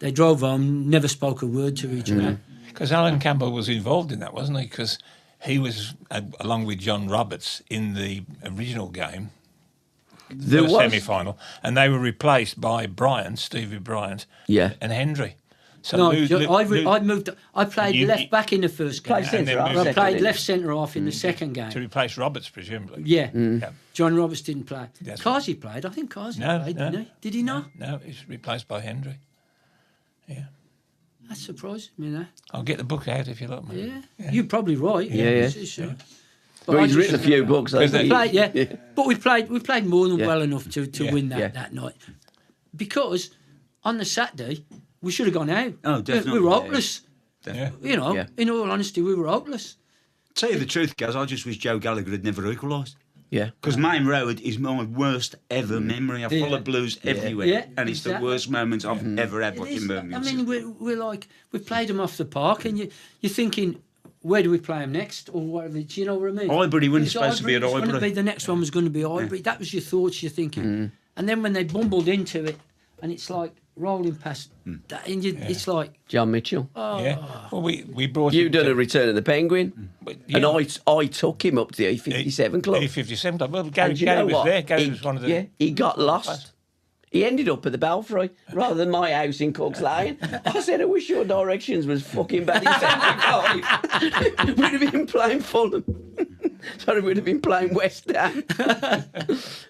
they drove home, never spoke a word to each other. Because Alan Campbell was involved in that, wasn't he? Because he was, along with John Roberts, in the original game, the semi-final, and they were replaced by Stevie Bryant, and Hendry. So no, I moved. I played left back in the first game. I played left centre half in the second game to replace Roberts, presumably. Yeah. John Roberts didn't play. Kazi played. I think Kazi played, didn't he? Did he not? No, he's replaced by Hendry. Yeah. That surprised me. That. I'll get the book out if you like, mate. Yeah. You're probably right. Yeah. Sure. Well, he's written a few books, hasn't he? But we played more than well enough to win that night. Because on the Saturday, we should have gone out. Oh, definitely. We were hopeless. Yeah. You know, in all honesty, we were hopeless. Tell you the truth, guys, I just wish Joe Gallagher had never equalised. Yeah. Because Main Road is my worst ever memory. I follow Blues everywhere, and it's the worst moments I've ever had watching Birmingham City. I mean, we're like, we played them off the park, and you're thinking, where do we play them next, or whatever? Do you know what I mean? Highbury wasn't supposed to be at Highbury. The next one was going to be Highbury. That was your thoughts, you're thinking. And then when they bumbled into it, and it's like rolling past, that, and it's like... John Mitchell. Oh. Yeah. Well, we brought You him done to- a Return of the Penguin, and I took him up to the E57 club. E57 club. Well, Garry And you know was what? there. Garry was one of the... Yeah, he got lost. He ended up at the Belfry rather than my house in Cook's Lane. I said, I wish your directions was fucking bad in 75. We'd have been playing Fulham. Sorry, we'd have been playing West Ham.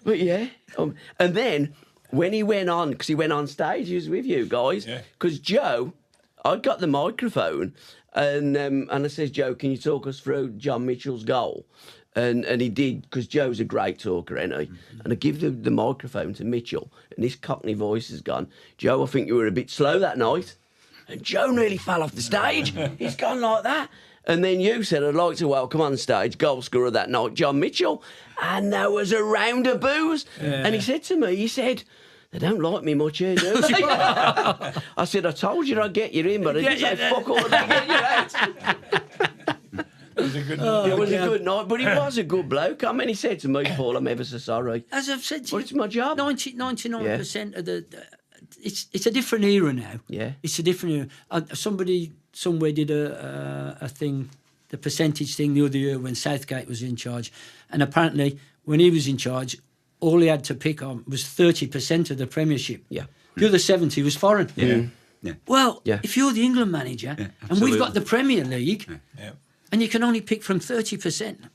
But yeah. And then when he went on, because he went on stage, he was with you guys. Because Joe, I got the microphone and I says, Joe, can you talk us through John Mitchell's goal? And he did, because Joe's a great talker, isn't he? And I give the microphone to Mitchell, and this Cockney voice has gone, Joe, I think you were a bit slow that night. And Joe nearly fell off the stage. He's gone like that. And then you said, I'd like to welcome on stage goal scorer that night, John Mitchell. And there was a round of boos. And he said to me, they don't like me much here, do they? I said, I told you I'd get you in, but I didn't say fuck all about getting you out. It was a good night. It was a good night, but he was a good bloke. I mean, he said to me, Paul, I'm ever so sorry. As I've said to But you, it's my job. 99% of the it's a different era now. Yeah. It's a different era. Somebody somewhere did a thing, the percentage thing the other year when Southgate was in charge, and apparently when he was in charge, all he had to pick on was 30% of the Premiership. Yeah. The other 70 was foreign. Yeah. Well, if you're the England manager and we've got the Premier League, and you can only pick from 30%.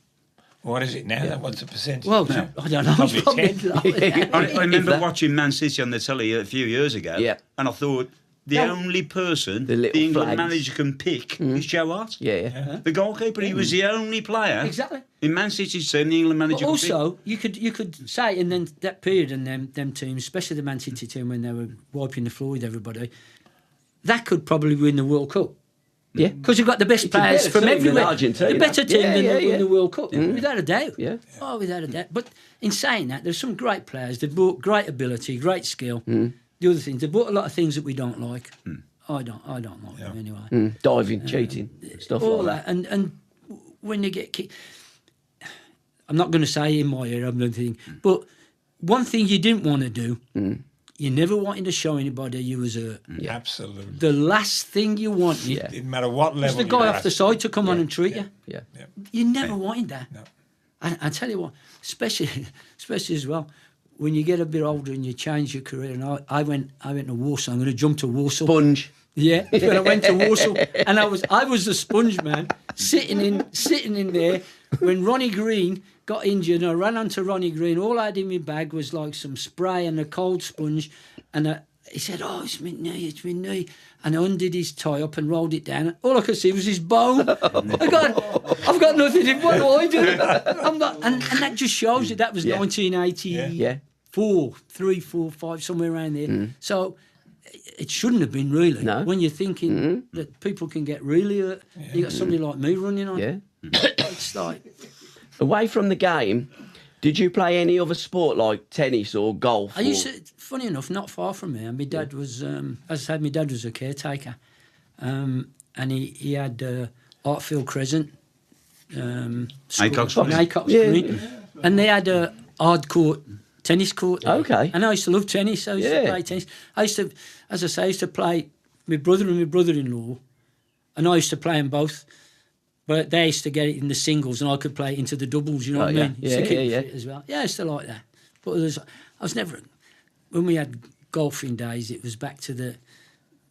What is it now? What's the percentage? Well, now? I don't know. It's Probably probably 10. I remember watching Man City on the telly a few years ago, and I thought the only person the England manager can pick is Joe Hart. Yeah. The goalkeeper, he was the only player Exactly. in Man City's team the England manager But could pick. also, you could say, and then that period and them teams, especially the Man City team when they were wiping the floor with everybody, that could probably win the World Cup. Yeah. Because you've got the best players from everywhere. Argentina. The better team than win the World Cup, without a doubt. Yeah. Oh, without a doubt. But in saying that, there's some great players. They've brought great ability, great skill. The other things, they've brought a lot of things that we don't like. I don't like them anyway. Diving, cheating, stuff All like that. And when you get kicked, I'm not going to say in my ear, I'm going to think, but one thing you didn't want to do, you never wanted to show anybody you was hurt. Absolutely. The last thing you wanted Didn't matter what was level. the guy off the side to come on and treat you. Yeah. You never wanted that. No. And I tell you what, especially as well, when you get a bit older and you change your career. And I went to Warsaw. I'm going to jump to Warsaw. Sponge. Yeah, when I went to Warsaw, and I was the sponge man, sitting in there when Ronnie Green got injured. And I ran onto Ronnie Green. All I had in my bag was like some spray and a cold sponge. And he said, "Oh, it's my knee." And I undid his tie up and rolled it down. All I could see was his bone. I've got nothing. What do I do? I'm not, and that just shows you that was 1984, 3, 4, 5, somewhere around there. So. It shouldn't have been really. No. When you're thinking that people can get really hurt, you got somebody like me running on. Yeah. It's like Away from the game, did you play any other sport like tennis or golf? I used to. Funny enough, not far from me. And my dad was, as I said, my dad was a caretaker, and he had Artfield Crescent, Aycock Green, and they had a hard court. Tennis court. Okay. And I used to love tennis. I used to play tennis. I used to, as I say, I used to play my brother and my brother-in-law, and I used to play them both. But they used to get it in the singles, and I could play it into the doubles. You know what I mean? Yeah, As well. Yeah, I used to like that. But I was never. When we had golfing days, it was back to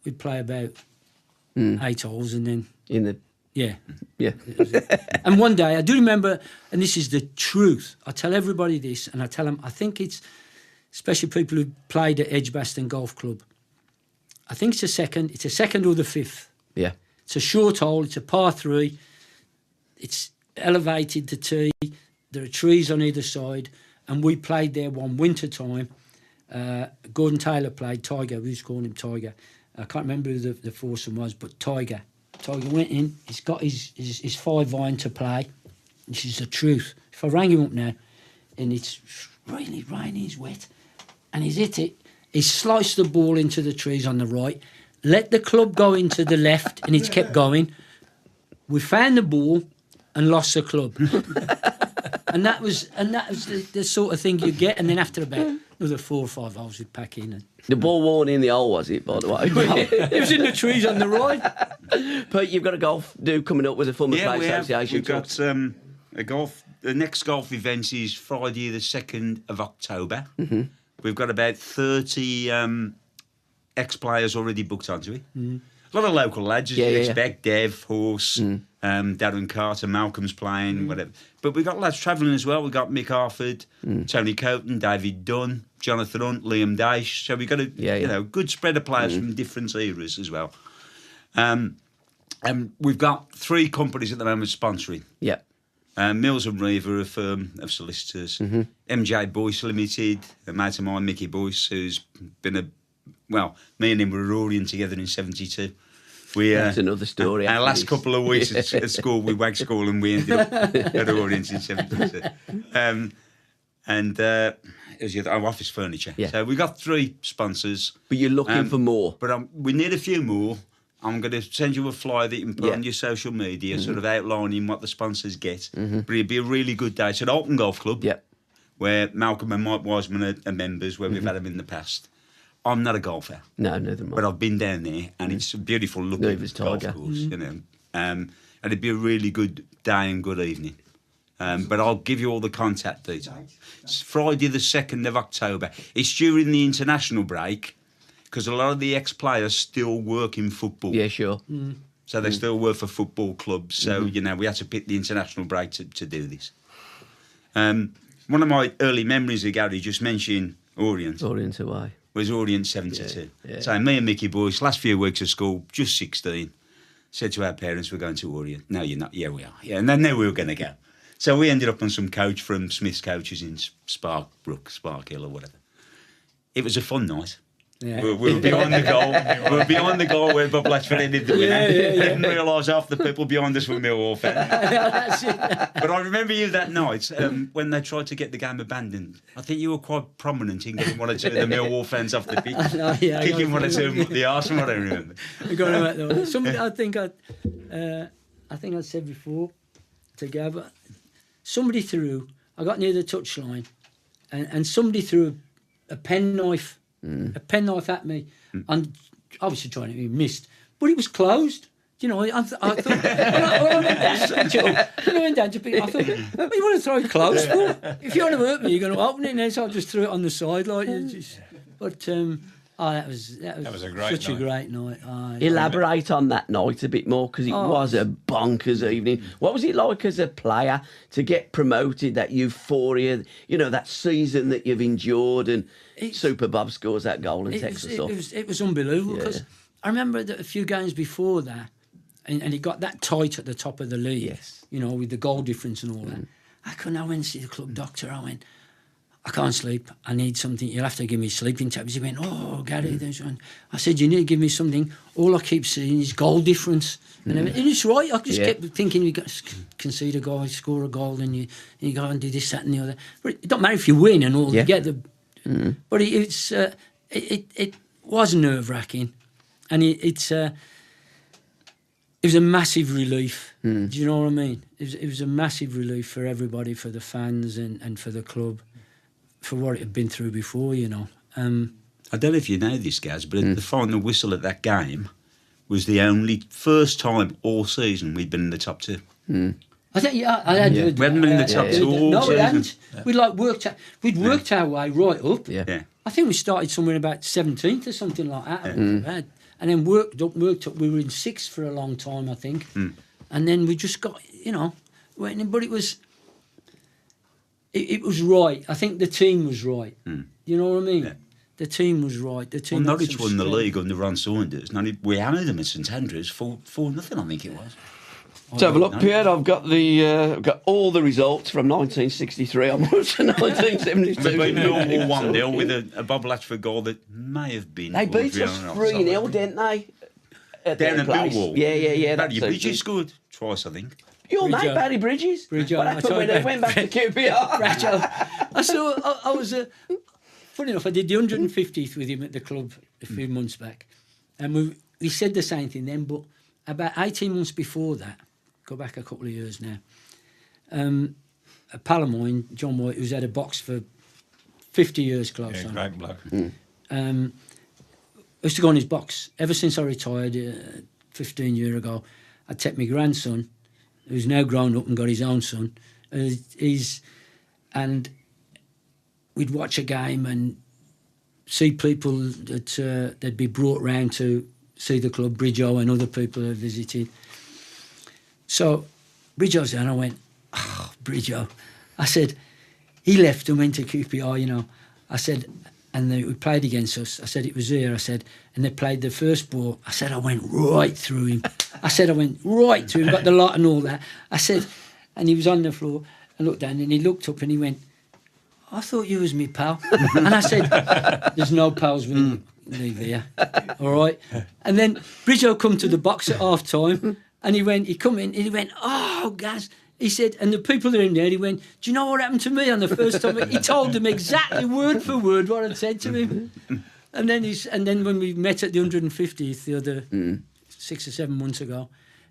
we'd play about 8 holes, and then in the. Yeah. And one day, I do remember, and this is the truth, I tell everybody this, and I tell them, I think it's, especially people who played at Edgbaston Golf Club, I think it's a second or the fifth. Yeah. It's a short hole, it's a par 3, it's elevated the tee. There are trees on either side, and we played there one winter time. Gordon Taylor played Tiger. We used to call him Tiger. I can't remember who the foursome was, but Tiger. Tiger went in. He's got his 5-iron to play. This is the truth. If I rang him up now, and it's really raining, it's wet, and he's hit it, he sliced the ball into the trees on the right, let the club go into the left, and it's kept going. We found the ball and lost the club. and that was the sort of thing you get. And then after about another 4 or 5 hours, we'd pack in. The ball wasn't in the hole, was it, by the way? It was in the trees on the right. But you've got a golf do coming up with the Fulham Play Association. We've got a golf. The next golf event is Friday, the 2nd of October. Mm-hmm. We've got about 30 ex-players already booked onto it. Mm. A lot of local lads, as you expect. Dev, Horse, Darren Carter, Malcolm's playing, whatever. But we've got lads travelling as well. We've got Mick Harford, Tony Coton, David Dunn, Jonathan Hunt, Liam Dyche. So we've got a good spread of players from different eras as well. And we've got 3 companies at the moment sponsoring. Yeah. Mills and Reeve, a firm of solicitors. Mm-hmm. MJ Boyce Limited, a mate of mine, Mickey Boyce, who's been me and him were at Orient together in 72. That's another story. Our last couple of weeks at school, we wagged school and we ended up at Orient in 72. It was our office furniture. Yeah. So we got 3 sponsors. But you're looking for more. But we need a few more. I'm going to send you a flyer that you can put on your social media, sort of outlining what the sponsors get. Mm-hmm. But it'd be a really good day. It's an Alton Golf Club, where Malcolm and Mike Wiseman are members, where we've had them in the past. I'm not a golfer. No, neither am I. But I've been down there, and it's a beautiful looking golf course, you know. And it'd be a really good day and good evening. But I'll give you all the contact details. It's Friday the 2nd of October. It's during the international break, because a lot of the ex-players still work in football. Yeah, sure. So they still work for football clubs. So, we had to pick the international break to do this. One of my early memories of Garry, just mentioned Orient. Orient away. Was Orient 72. Yeah. So me and Mickey Boyce, last few weeks of school, just 16, said to our parents, we're going to Orient. No, you're not. Yeah, we are. Yeah, and they knew we were going to go. So we ended up on some coach from Smith's Coaches in Sparkhill or whatever. It was a fun night. Yeah. We were behind the goal. We were behind the goal where Bob Latchford ended the winner. Didn't realise half the people behind us were Millwall fans. But I remember you that night when they tried to get the game abandoned. I think you were quite prominent in getting one or two of the Millwall fans off the pitch, kicking one or two of them up the arse, from what I remember. I think I said before to Gab, somebody threw. I got near the touchline, and somebody threw a penknife. A penknife at me, and obviously trying to be missed, but it was closed. You know, I thought when I went down to pick it, I thought, what do you want to throw it closed for? If you want to hurt me, you're going to open it, and so I just threw it on the side like. But that was a great such a great night. Elaborate on that night a bit more, because it was a bonkers evening. What was it like as a player to get promoted? That euphoria, that season that you've endured, and Super Bob scores that goal and takes us off. It was unbelievable, because I remember that a few games before that, and it got that tight at the top of the league. Yes, with the goal difference and all that. I went and see the club doctor. I went, I can't sleep. I need something. You'll have to give me sleeping tablets. He went, Garry, there's one. I said, you need to give me something. All I keep seeing is goal difference. And it's right. I just kept thinking, you concede a goal, score a goal, and you go and do this, that, and the other. But it don't matter if you win and all. You get the. But it was nerve wracking, and it was a massive relief. Do you know what I mean? It was a massive relief for everybody, for the fans and for the club, for what it had been through before, I don't know if you know this, Gaz, but the final whistle at that game was the first time all season we'd been in the top 2. I think, we hadn't been in the top 2 all season. We hadn't. We'd worked our way right up. Yeah. I think we started somewhere about 17th or something like that. And then worked up. We were in 6th for a long time, I think. And then we just got, but it was... It was right. I think the team was right. You know what I mean? Yeah. The team was right. The team. Well, Norwich won the league under Ron Saunders. We hammered them at St Andrews 4-0, I think it was. Let's have a look, Pierre. I've got all the results from 1963 onwards to 1972. They beat Millwall 1-0 with a Bob Latchford goal that may have been. They beat us 3-0, didn't they? Down at Millwall. Yeah. Barry Bridges scored twice, I think. Your mate, Barry Bridges. What happened when he went back to QPR? I was funny enough. I did the 150th with him at the club a few months back, and we said the same thing then. But about 18 months before that, go back a couple of years now, a pal of mine, John White, who's had a box for 50 years close on. Great bloke. I used to go on his box. Ever since I retired 15 years ago, I'd take my grandson, who's now grown up and got his own son, and we'd watch a game and see people that they'd be brought round to see the club, Bridgeoe and other people that visited. So Bridgeoe's there and I went, oh, Bridgeoe. I said, he left and went to QPR, you know. I said, and we played against us. I said, it was here. I said, and they played the first ball. I said, I went right through him. Got the lot and all that. I said, and he was on the floor. I looked down and he looked up and he went, I thought you was me pal. And I said, there's no pals when you leave here. All right. And then Bridgeoe come to the box at half time and he come in and he went, oh, Gaz. He said, and the people that are in there, he went, do you know what happened to me on the first time? He told them exactly word for word what I'd said to him. And then when we met at the 150th the other 6 or 7 months ago,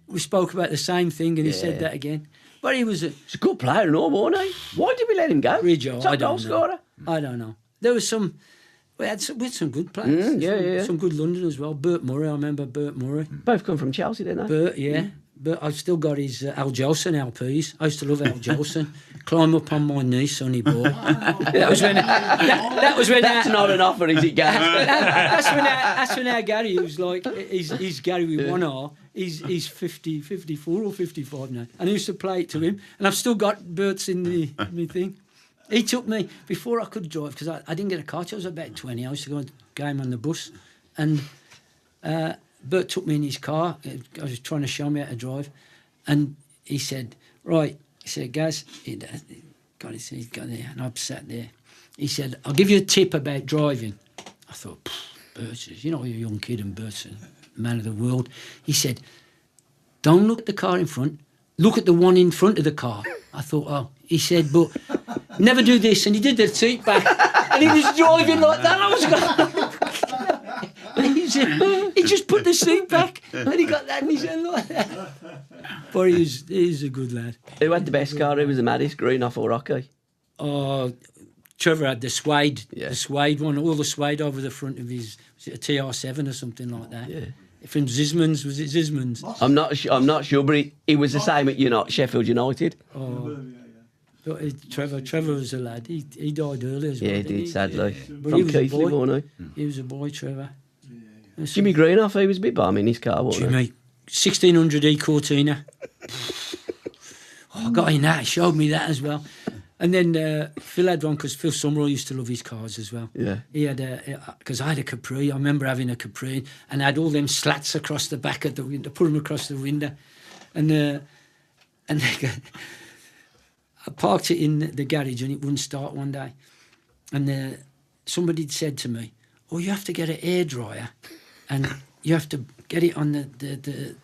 we spoke about the same thing and he said that again. But he was he's a good player and all, wasn't he? Why did we let him go? Bridgeoe, I don't know. I don't know. There was we had some good players. Some good London as well. Bert Murray, I remember Bert Murray. Both come from Chelsea, didn't they? Bert, yeah. But I've still got his Al Jolson LPs. I used to love Al Jolson. Climb up on my knee, sonny boy. That was when. That's not an offer, is it, Gary? That's when our Garry, who's like, he's Garry with one R. He's 54 or 55 now, and I used to play it to him. And I've still got Bert's in the thing. He took me before I could drive because I didn't get a car till I was about 20. I used to go to game on the bus, and. Bert took me in his car. I was trying to show me how to drive. And he said, right. He said, Gaz, he's got there. And I sat there. He said, I'll give you a tip about driving. I thought, Bert, you know, you're a young kid and Bert's a man of the world. He said, don't look at the car in front. Look at the one in front of the car. I thought, oh. He said, but never do this. And he did the seat back. And he was driving like that. I was going... He just put the seat back and he got that in his hand like that. But he's a good lad. Who had the best car? Who was the maddest, Greenough or Rocky? Trevor had the suede one, all the suede over the front of his, was it a TR7 or something like that? Yeah. From Zisman's, was it Zisman's? I'm not sure, but he was the same at Sheffield United. But Trevor was a lad. He died early as well. Yeah, he did, sadly. But From Keighley, wasn't he? He was a boy, Trevor. Jimmy Greenough, he was a bit balmy in his car, wasn't he? Jimmy, 1600 E Cortina. I got in that, he showed me that as well. And then Phil had one, because Phil Summerall used to love his cars as well. Yeah. He had because I had a Capri, I remember having a Capri, and I had all them slats across the back of the window, put them across the window. And I parked it in the garage and it wouldn't start one day. And somebody said to me, oh, you have to get an hairdryer and you have to get it on the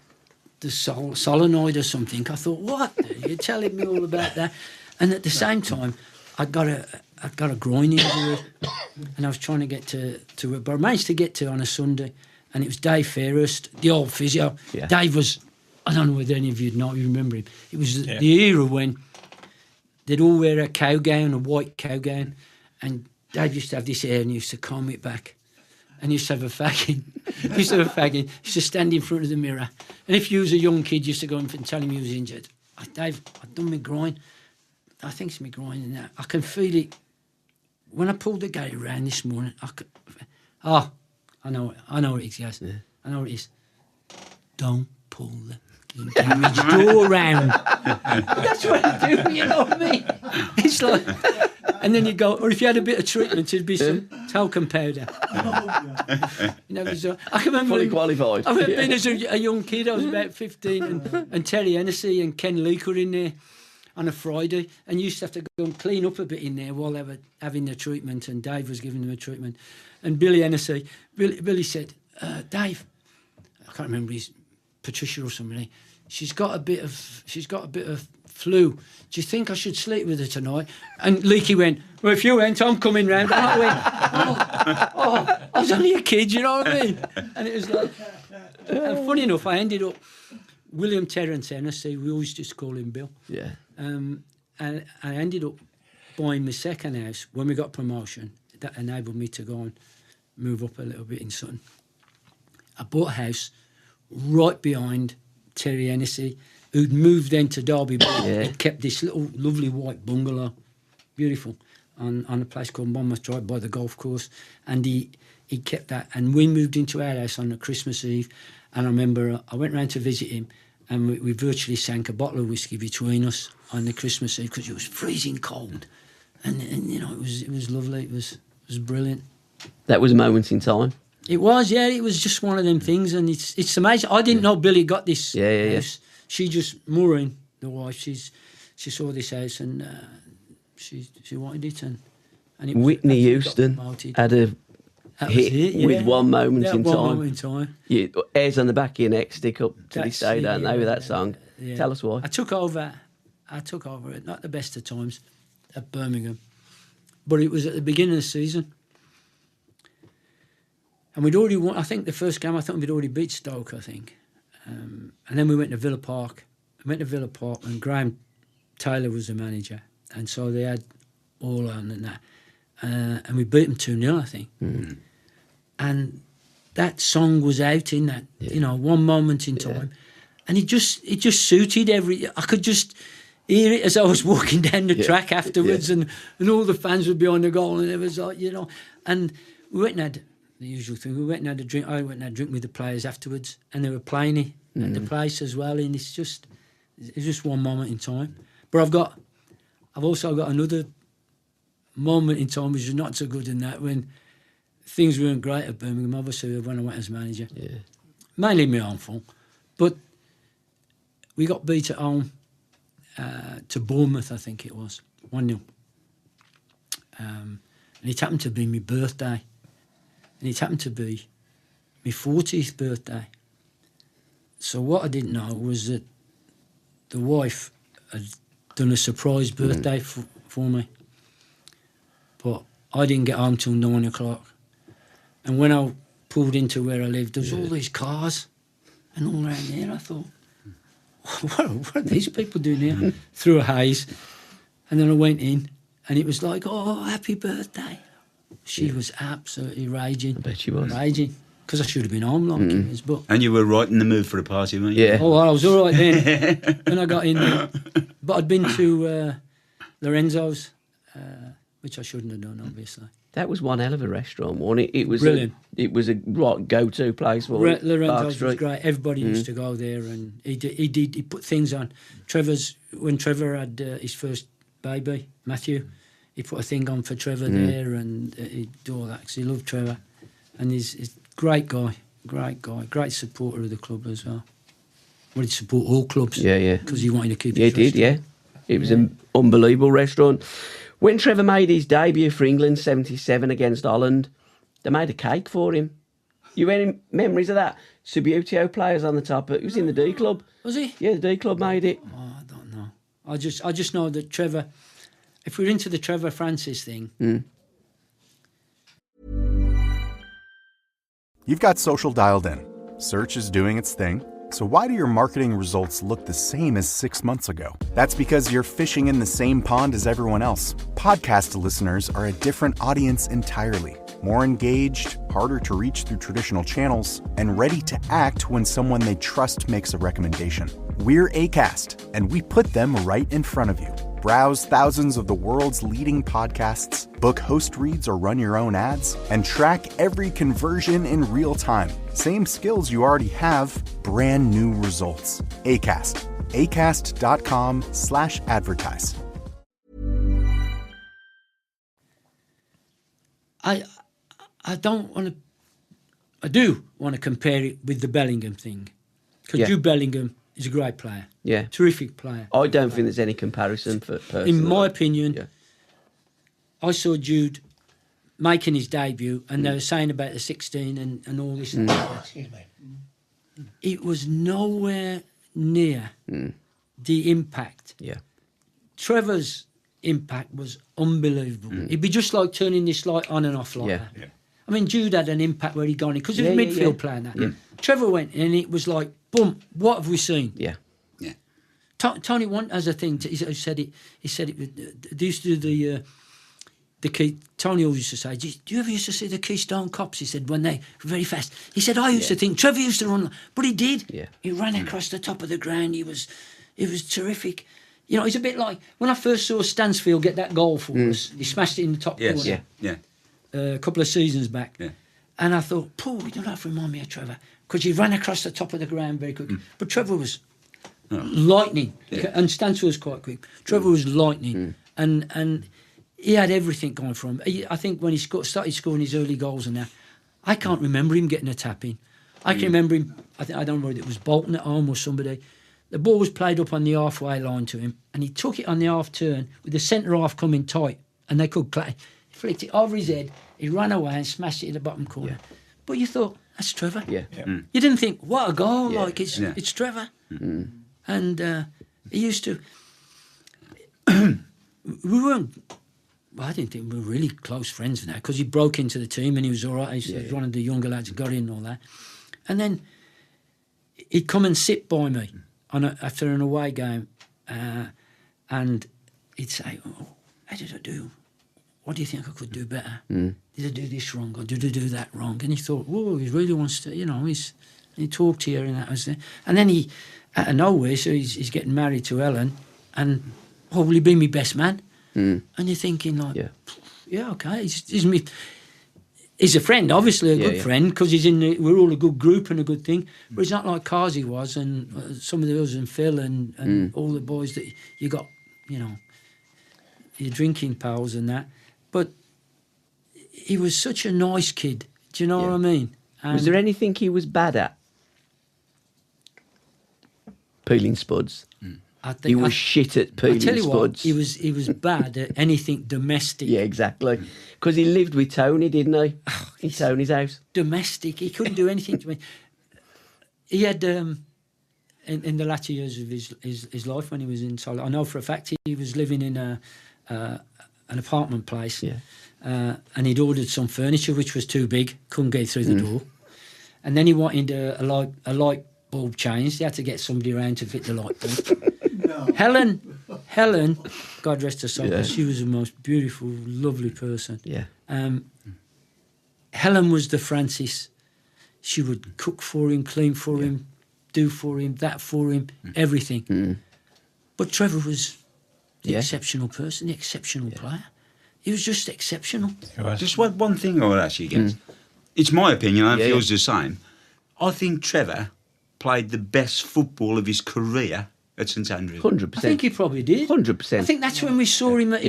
solenoid or something. I thought, what? You're telling me all about that? And at the same time, I'd got a groin injury and I was trying to get to it, but I managed to get to on a Sunday, and it was Dave Fairhurst, the old physio. Yeah. Dave was, I don't know whether any of you remember him. It was the era when they'd all wear a white cow gown, and Dave used to have this hair and he used to comb it back. And he used to have a fagging. He used to stand in front of the mirror. And if you was a young kid, you used to go and tell him he was injured. Dave, I've done my groin. I think it's my groin and that. I can feel it. When I pulled the gate around this morning, I know what it is, guys. Yeah. I know what it is. Don't pull the carriage door around. That's what I do, you know what I mean? It's like... And then you go, or if you had a bit of treatment, it'd be some talcum powder. You know, I can remember Fully qualified. I remember being as a young kid, I was about 15, and Terry Hennessy and Ken Leake were in there on a Friday, and you used to have to go and clean up a bit in there while they were having their treatment, and Dave was giving them a treatment. And Billy Hennessy, Billy said, Dave, I can't remember, he's Patricia or somebody, she's got a bit of flu. Do you think I should sleep with her tonight? And Leakey went, well, if you went, I'm coming round. And I went, I was only a kid, you know what I mean? And it was like, and funny enough, I ended up, William Terence Hennessy, we always just call him Bill. Yeah. And I ended up buying my second house when we got promotion. That enabled me to go and move up a little bit in Sutton. I bought a house right behind Terry Hennessy, who'd moved then to Derby, but he'd kept this little lovely white bungalow, beautiful, on a place called Monmouth Drive by the golf course, and he kept that. And we moved into our house on a Christmas Eve, and I remember I went round to visit him, and we virtually sank a bottle of whiskey between us on the Christmas Eve because it was freezing cold, and you know, it was lovely, it was brilliant. That was a moment in time. It was, yeah. It was just one of them things, and it's amazing. I didn't know Billy got this house. She just, Maureen, the wife, she saw this house and she wanted it, and it was, Whitney Houston had a hit with one moment in time. One moment in time. Yeah, hairs on the back of your neck stick up to this day, don't they, with that song? Yeah. Tell us why. I took over it, not the best of times, at Birmingham, but it was at the beginning of the season. And we'd already won, I think the first game, we'd already beat Stoke, I think. And then we went to Villa Park. And Graham Taylor was the manager. And so they had all on and that. And we beat them 2-0, I think. Mm. And that song was out in that, you know, one moment in time. And it just suited I could just hear it as I was walking down the track afterwards, and all the fans were behind the goal, and it was like, you know. And we went and had the usual thing. We went and had a drink. I went and had a drink with the players afterwards, and they were playing it at the place as well. And it's just one moment in time. But I've also got another moment in time which is not so good in that, when things weren't great at Birmingham. Obviously, when I went as manager, mainly my own fault. But we got beat at home to Bournemouth, I think it was 1-0. And it happened to be my birthday. And it happened to be my 40th birthday. So what I didn't know was that the wife had done a surprise birthday for me. But I didn't get home till 9 o'clock. And when I pulled into where I lived, there was all these cars and all around there. I thought, what are these people doing here? Through a haze. And then I went in, and it was like, oh, happy birthday. She was absolutely raging. I bet she was. Raging. Because I should have been home like it was. But and you were right in the mood for a party, weren't you? Yeah. Oh, well, I was all right then when I got in there. But I'd been to Lorenzo's, which I shouldn't have done, obviously. That was one hell of a restaurant, wasn't it? It was brilliant. It was a go-to place for Lorenzo's was great. Everybody used to go there, and he put things on. When Trevor had his first baby, Matthew, he put a thing on for Trevor there, and he'd do all that because he loved Trevor. And he's a great guy, great supporter of the club as well. Well, he'd support all clubs. Yeah. Because he wanted to keep his restaurant. Yeah. It was an unbelievable restaurant. When Trevor made his debut for England, 77 against Holland, they made a cake for him. You any memories of that? Subbuteo players on the top. It was in the D Club. Was he? Yeah, the D Club made it. Oh, I don't know. I just know that Trevor, if we're into the Trevor Francis thing. You've got social dialed in. Search is doing its thing. So why do your marketing results look the same as 6 months ago? That's because you're fishing in the same pond as everyone else. Podcast listeners are a different audience entirely. More engaged, harder to reach through traditional channels, and ready to act when someone they trust makes a recommendation. We're Acast, and we put them right in front of you. Browse thousands of the world's leading podcasts, book host reads or run your own ads, and track every conversion in real time. Same skills you already have, brand new results. Acast. Acast.com/advertise. I don't want to. I do want to compare it with the Bellingham thing, because Jude Bellingham is a great player. Yeah, terrific player. I don't think there's any comparison for. Personally. In my opinion, I saw Jude making his debut, and they were saying about the 16 and all this. Excuse me. It was nowhere near the impact. Yeah. Trevor's impact was unbelievable. It'd be just like turning this light on and off like that. Yeah. I mean, Jude had an impact where he gone in, because he was a midfield player now. Yeah. Trevor went in and it was like, boom, what have we seen? Yeah. Yeah. Tony Want has a thing, he said it, they used to do the key. Tony always used to say, do you ever used to see the Keystone Cops? He said, when they were very fast. He said, I used to think Trevor used to run, but he did. Yeah. He ran across the top of the ground. He was terrific. You know, he's a bit like when I first saw Stansfield get that goal for us. He smashed it in the top corner. Yeah. A couple of seasons back. Yeah. And I thought, Paul, you don't have to remind me of Trevor, because he ran across the top of the ground very quickly. But Trevor was lightning, and Stansfield was quite quick. Trevor was lightning, and he had everything going for him. I think when he started scoring his early goals and that, I can't remember him getting a tap in. I can remember him, I don't know whether it was Bolton at home or somebody. The ball was played up on the halfway line to him, and he took it on the half turn with the centre half coming tight, and they could play. He flicked it over his head, he ran away and smashed it in the bottom corner. Yeah. But you thought, that's Trevor. Yeah. You didn't think, what a goal, it's Trevor. And he used to... we weren't... Well, I didn't think we were really close friends now, because he broke into the team and he was all right. He was one of the younger lads, Garry and all that. And then he'd come and sit by me after an away game, and he'd say, how did I do? What do you think I could do better? Did I do this wrong, or did I do that wrong? And he thought, whoa, he really wants to, he talked to you, and that was it. And then he, out of nowhere, so he's getting married to Ellen, and, will he be my best man? And you're thinking, like, okay, he's a friend, obviously a good friend, because we're all a good group and a good thing, but he's not like Kazi was, and some of the others, and Phil, and all the boys that you got, your drinking pals and that. But he was such a nice kid, do you know what I mean? And was there anything he was bad at? Peeling spuds. I think he was shit at peeling spuds. What, he was bad at anything domestic. Yeah, exactly. Because he lived with Tony, didn't he? In Tony's house. Domestic. He couldn't do anything to me. He had, in the latter years of his life when he was in Solid, I know for a fact he was living in an apartment place, and he'd ordered some furniture which was too big, couldn't get through the door. And then he wanted a light bulb changed. He had to get somebody around to fit the light bulb. Helen, God rest her soul, she was the most beautiful, lovely person. Yeah. Helen was the Francis. She would cook for him, clean for him, do for him, that for him, everything. But Trevor was the exceptional person, the exceptional player. He was just exceptional. Just one thing I would actually get. It's my opinion, I feel the same. I think Trevor played the best football of his career at St Andrews. 100%. I think he probably did. 100%. I think that's when we saw him at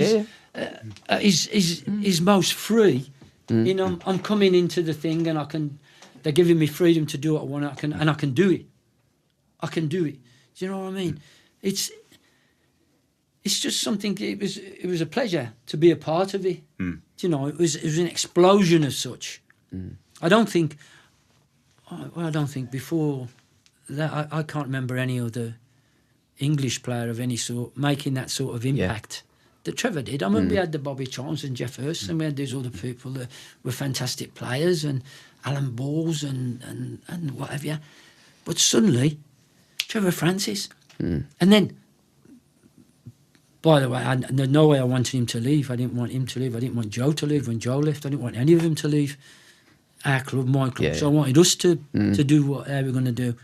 his most free. I'm coming into the thing, and they're giving me freedom to do what I want, and I can do it. I can do it. Do you know what I mean? It's just something. It was a pleasure to be a part of it. You know, it was an explosion as such. I don't think before that I can't remember any other English player of any sort making that sort of impact that Trevor did. I mean, we had the Bobby Charles and Jeff Hurst, and we had these other people that were fantastic players, and Alan Balls and whatever. But suddenly, Trevor Francis, and then. By the way, there's no way I wanted him to leave. I didn't want him to leave. I didn't want Joe to leave. When Joe left, I didn't want any of them to leave our club, my club. So I wanted us to do what they were going to do.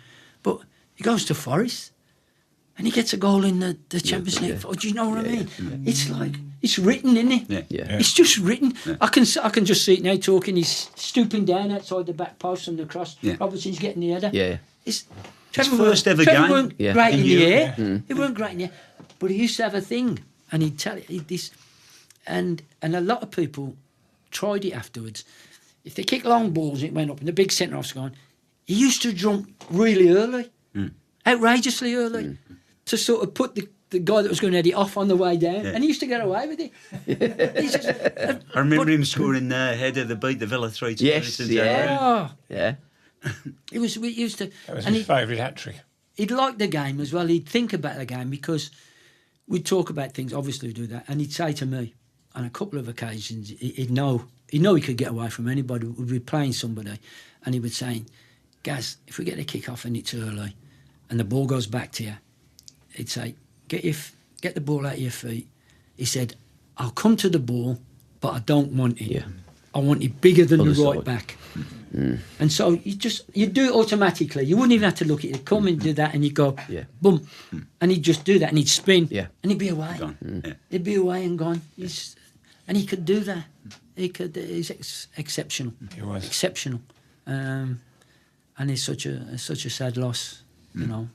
But he goes to Forest, and he gets a goal in the Champions League. Do you know what I mean? It's like, it's written, isn't it? It's just written. I can just see it now talking. He's stooping down outside the back post and the cross. Robertson's getting the header. Trevor first ever Trevor game. Weren't great in the air. He weren't great in the air. But he used to have a thing, and he'd tell you this, and a lot of people tried it afterwards. If they kicked long balls, it went up, and the big centre-off's gone. He used to jump really early, outrageously early, to sort of put the guy that was going to head it off on the way down, and he used to get away with it. I remember him scoring the header that beat the Villa 3-2. Yes, yeah. We used to. That was his favourite hat-trick. He'd like the game as well. He'd think about the game because we'd talk about things, obviously we do that, and he'd say to me on a couple of occasions, he'd know he could get away from anybody. We'd be playing somebody, and he would say, Gaz, if we get a kick off and it's early and the ball goes back to you, he'd say, get the ball out of your feet. He said, I'll come to the ball, but I don't want it. Yeah. I want it bigger than the right back. And so you do it automatically. You wouldn't even have to look at it. Come and do that, and you go, boom, and he'd just do that, and he'd spin, and he'd be away. He'd be away and gone. And he could do that. He's exceptional. He was exceptional, and it's such a sad loss, you know.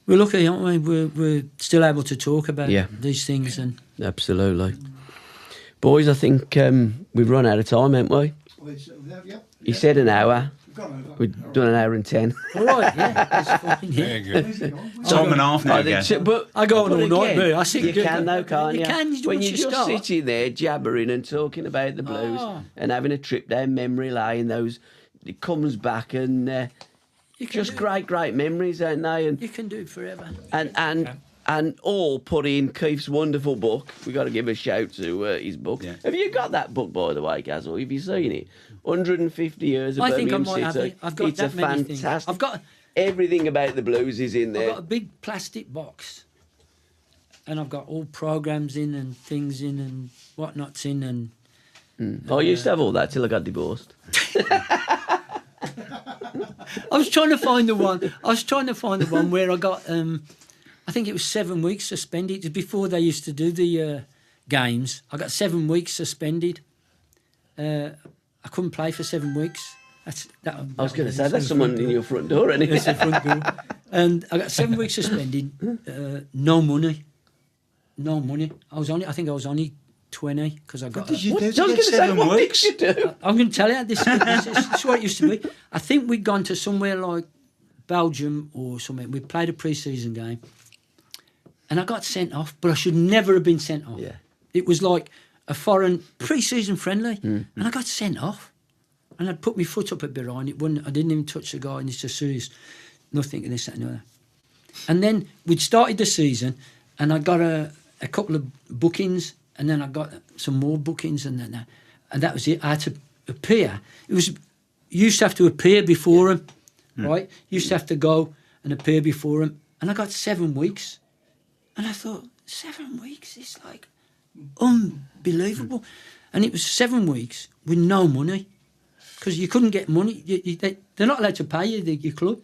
We're lucky, aren't we? We're still able to talk about these things, and absolutely. Boys, I think we've run out of time, haven't we? He said an hour. We've done an hour and 10. All right, yeah. Very good. Time and a half now, again. But I go on all night, again, I think you can though, can't you? You can. When you're just sitting there jabbering and talking about the Blues and having a trip down memory lane, it comes back and just great memories, aren't they? And you can do it forever. And all put in Keith's wonderful book. We've got to give a shout to his book. Yeah. Have you got that book, by the way, Gaz, or have you seen it? 150 years of Birmingham City. Have it. I've got it's that a many fantastic. things. I've got everything about the Blues is in there. I've got a big plastic box, and I've got all programs in and things in and whatnots in and. I used to have all that till I got divorced. I was trying to find the one where I got. I think it was 7 weeks suspended. It was before they used to do the games. I got 7 weeks suspended. I couldn't play for 7 weeks. I was going to say, that's someone in your front door, isn't it? That's the front door. And I got 7 weeks suspended, no money. I think I was only 20 because I got... What did you do to get 7 weeks? I'm going to tell you, this is what it used to be. I think we'd gone to somewhere like Belgium or something. We played a pre-season game. And I got sent off, but I should never have been sent off. Yeah. It was like a foreign pre-season friendly, and I got sent off. And I'd put my foot up a bit on it. I didn't even touch the guy, and it's just serious, nothing and this, that, and the other. And then we'd started the season, and I got a couple of bookings, and then I got some more bookings, and that was it. I had to appear. You used to have to appear before him, right? You used to have to go and appear before him, and I got 7 weeks. And I thought, 7 weeks? It's like unbelievable. And it was 7 weeks with no money because you couldn't get money. They're not allowed to pay you, your club.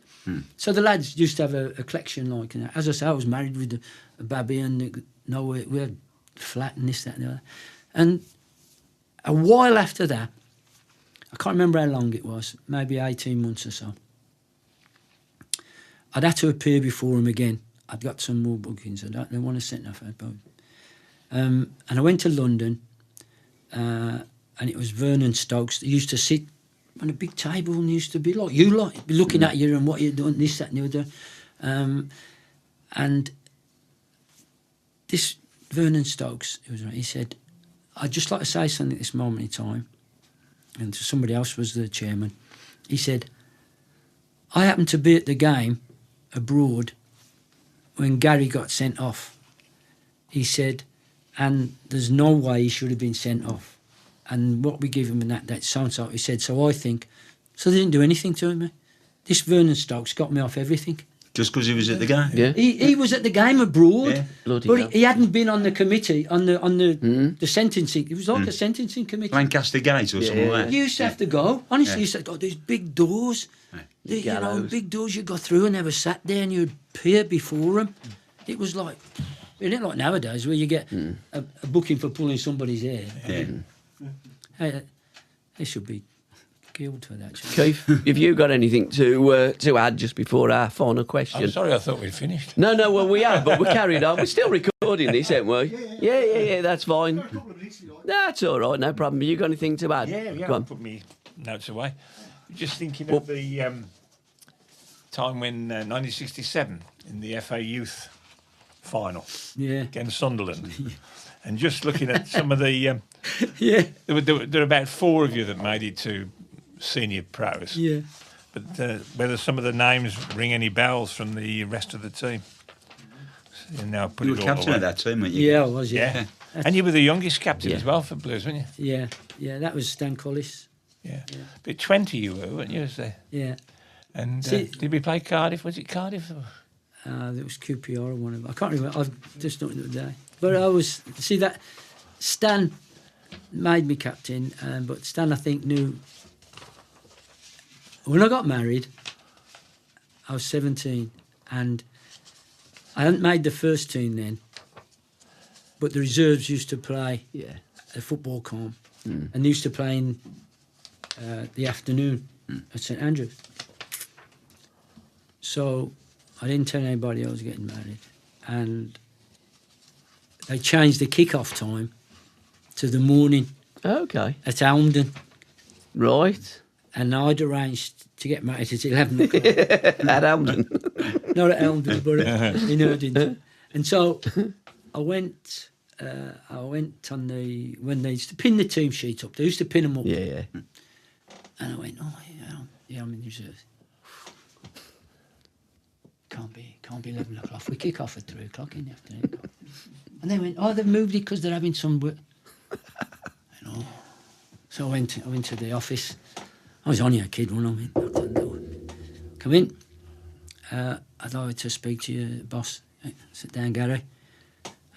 So the lads used to have a collection like that. As I say, I was married with a baby and we had a flat and this, that and the other. And a while after that, I can't remember how long it was, maybe 18 months or so, I'd had to appear before him again. I'd got some more bookings. I don't want to send off. And I went to London, and it was Vernon Stokes that used to sit on a big table and used to be like you, like be looking at you and what you're doing, this, that, and the other. And this Vernon Stokes, he said, "I'd just like to say something at this moment in time." And somebody else was the chairman. He said, "I happened to be at the game abroad when Garry got sent off." He said, "And there's no way he should have been sent off. And what we give him in that so-and-so," he said, "so I think," so they didn't do anything to him. This Vernon Stokes got me off everything. Just because he was at the game? Yeah. He was at the game abroad, but he hadn't been on the committee, on the sentencing. It was like a sentencing committee. Lancaster Gate or something like that. You used to have to go. Honestly, you used to go, these big doors. Big doors you go through, and they were sat there and you'd appear before them. It was like, it ain't like nowadays where you get a booking for pulling somebody's hair. They should be skilled for that. Keith, have you got anything to add just before our final question? I'm sorry, I thought we'd finished. No, well, we have, but we're carried on. We're still recording this, aren't we? Yeah, that's fine. That's all right, no problem. You got anything to add? Yeah, Go I'll on. put me notes away. Just thinking of the time when 1967 in the FA Youth final against Sunderland. And just looking at some of the... there were about 4 of you that made it to senior pros. Yeah. But whether some of the names ring any bells from the rest of the team? So now put You it were all captain away. of that team, weren't you? Yeah, I was, yeah. And you were the youngest captain as well for Blues, weren't you? Yeah, that was Stan Collis. Yeah. But 20 you were, weren't you? Was there? Yeah. And did we play Cardiff? Was it Cardiff? It was QPR or one of them. I can't remember. I've just not the day. But I was... See, that... Stan made me captain, but Stan, I think, knew... When I got married, I was 17, and I hadn't made the first team then, but the reserves used to play a football camp, and they used to play in the afternoon at St Andrews. So I didn't tell anybody I was getting married, and they changed the kick-off time to the morning. Okay. At Elmdon. Right. And I'd arranged to get married at 11 o'clock. At Elmdon? Not at Elmdon, but in Erdington. And so I went on when they used to pin the team sheet up. They used to pin them up. Yeah. And I went, I'm in reserves. Can't be 11 o'clock. We kick off at 3 o'clock in the afternoon. And they went, they've moved it because they're having some work. So I went to the office. I was only a kid when I went, knocked on the door. Come in. I'd like to speak to you, boss. Sit down, Garry.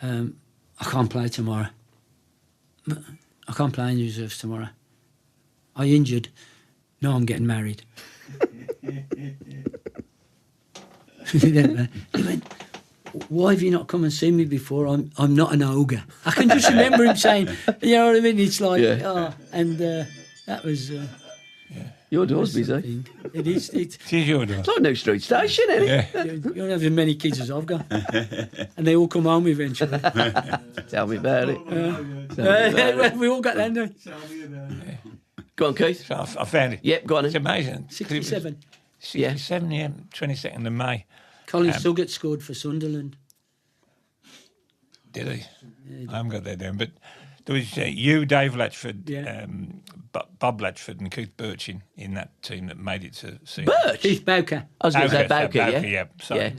I can't play tomorrow. I can't play in reserves tomorrow. Are you injured? No, I'm getting married. He went, why have you not come and seen me before? I'm not an ogre. I can just remember him saying, you know what I mean? It's like, that was... Your door's busy. It is. It is your door. It's like New Street Station, isn't it? Yeah. You don't have as many kids as I've got. And they all come home eventually. Tell me about it. We all got that, don't Yeah. Go on, Keith. So I found it. Yep, go on. It's amazing. 67. 67, yeah, 22nd of May. Colin Suggett scored for Sunderland. Did he? Yeah, I haven't got that down. But there was you, Dave Latchford, Bob Latchford and Keith Birch in that team that made it to see. Birch? Keith Bowker. I was going to say Bowker, yeah. Sorry.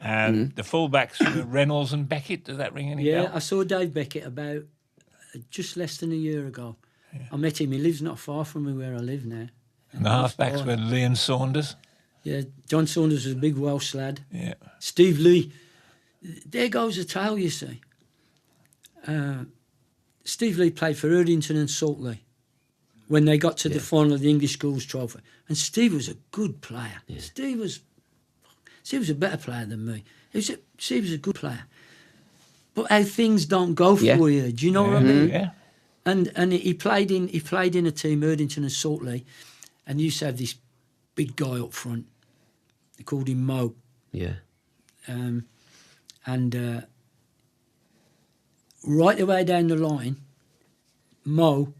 The fullbacks were Reynolds and Beckett. Does that ring any bell? Yeah, I saw Dave Beckett about just less than a year ago. Yeah. I met him. He lives not far from me where I live now. And the halfbacks were Liam Saunders. Yeah, John Saunders was a big Welsh lad. Yeah. Steve Lee. There goes a tale, you see. Steve Lee played for Erdington and Saltley when they got to the final of the English Schools Trophy. And Steve was a good player. Yeah. Steve was a better player than me. Steve was a good player. But how things don't go for you, do you know what I mean? Yeah. And he played in a team, Erdington and Saltley, and used to have this big guy up front. They called him Mo. Yeah. Right the way down the line, Mo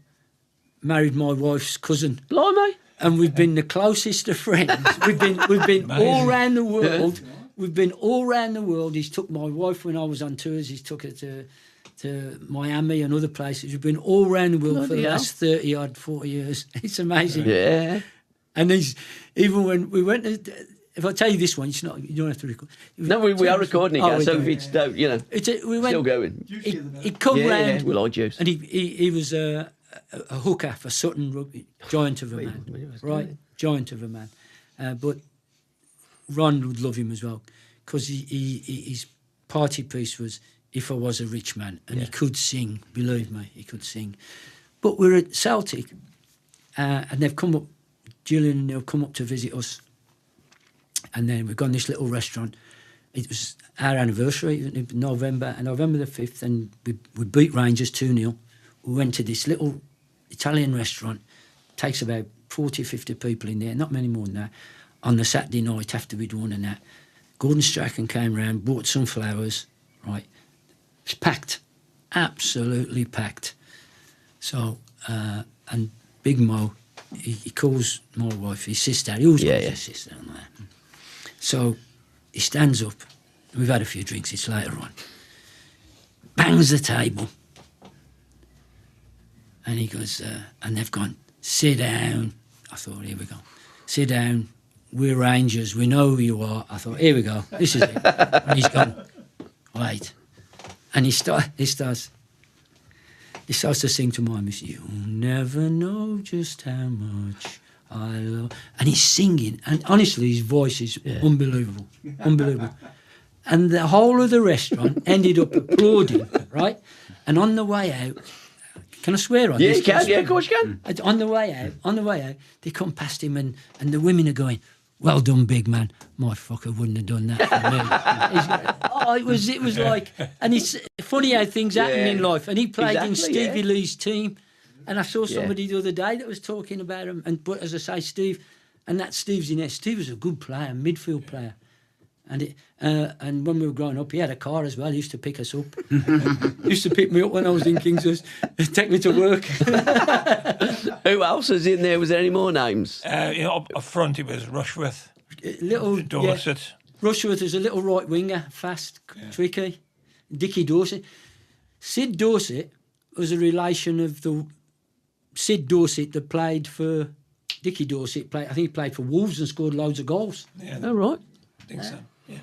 married my wife's cousin. Blimey. And we've been the closest of friends. We've been all around the world. Yeah. We've been all around the world. He's took my wife when I was on tours. He's took her to Miami and other places. We've been all around the world for the last 30-odd, 40 years. It's amazing. Yeah. And even when we went to... If I tell you this one, you don't have to record. No, we are recording it, so if it's, still going. He come round. Yeah, we'll all juice. And he was a hooker for Sutton Rugby. Giant of a man. Right? Giant of a man. But Ron would love him as well, because his party piece was If I Was a Rich Man. And he could sing, believe me, he could sing. But we're at Celtic, and they've come up, Gillian and they'll come up to visit us. And then we've gone this little restaurant. It was our anniversary, November the 5th, and we beat Rangers 2-0. We went to this little Italian restaurant. Takes about 40 or 50 people in there, not many more than that, on the Saturday night after we'd won and that. Gordon Strachan came round, bought some flowers, right? It's packed, absolutely packed. So, and Big Mo, he calls my wife his sister. He always calls his sister and that. So he stands up. We've had a few drinks, it's later on. Bangs the table. And he goes, and they've gone, sit down. I thought, here we go. Sit down. We're Rangers. We know who you are. I thought, here we go. This is it. And he's gone, wait. And he starts to sing to my miss, you'll never know just how much I love. And he's singing. And honestly, his voice is unbelievable. Unbelievable. And the whole of the restaurant ended up applauding, right? And on the way out, can I swear on this? You can. Yeah, of course you can. On the way out, they come past him and the women are going, well done, big man. My fucker wouldn't have done that for me. It was like, and it's funny how things happen in life. And he played in Stevie Lee's team. And I saw somebody the other day that was talking about him. But as I say, Steve, and that Steve's in there. Steve was a good player, midfield player. And when we were growing up, he had a car as well. He used to pick us up. He used to pick me up when I was in Kingshurst, take me to work. Who else was in there? Was there any more names? Up front, it was Rushworth. Dorset. Yeah. Rushworth is a little right winger, fast, tricky. Dickie Dorset. Sid Dorset was a relation of the Sid Dorset that played for Dickie Dorset. I think he played for Wolves and scored loads of goals. Yeah. Oh, right. I think so. Yeah.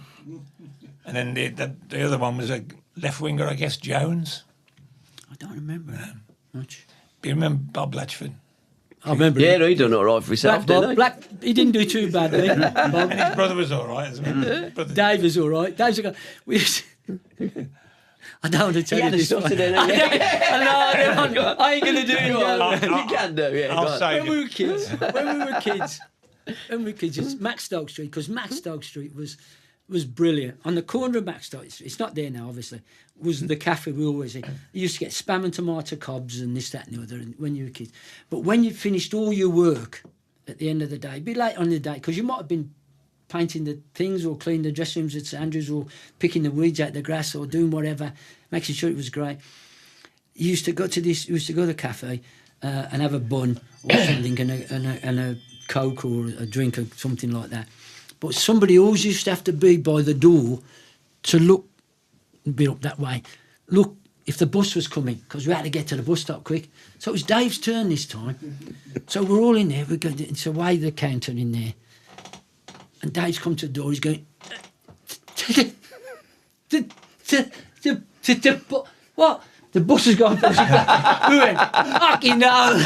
And then the other one was a left winger, I guess, Jones. I don't remember much. Do you remember Bob Latchford? I remember. Yeah, he done all right for himself, didn't he? He didn't do too badly. And his brother was all right as well. Dave was all right. Dave's a guy. I don't want to tell you this. I ain't going to do it. You can do, yeah. I'll say when we were kids, it's Max Stokes Street, because Max Stokes Street was brilliant. On the corner of Max Stokes Street, it's not there now, obviously, was the cafe we always eat. You used to get spam and tomato cobs and this, that and the other when you were kids. But when you finished all your work at the end of the day, be late on the day, because you might have been painting the things or cleaning the dressing rooms at St Andrews or picking the weeds out the grass or doing whatever, making sure it was great. You used to go to the cafe and have a bun or something and a Coke or a drink or something like that. But somebody always used to have to be by the door to look a bit up that way. Look if the bus was coming, because we had to get to the bus stop quick. So it was Dave's turn this time. So we're all in there. It's away the counter in there. And Dave's come to the door. He's going, what? The bus has gone. We went, fucking no.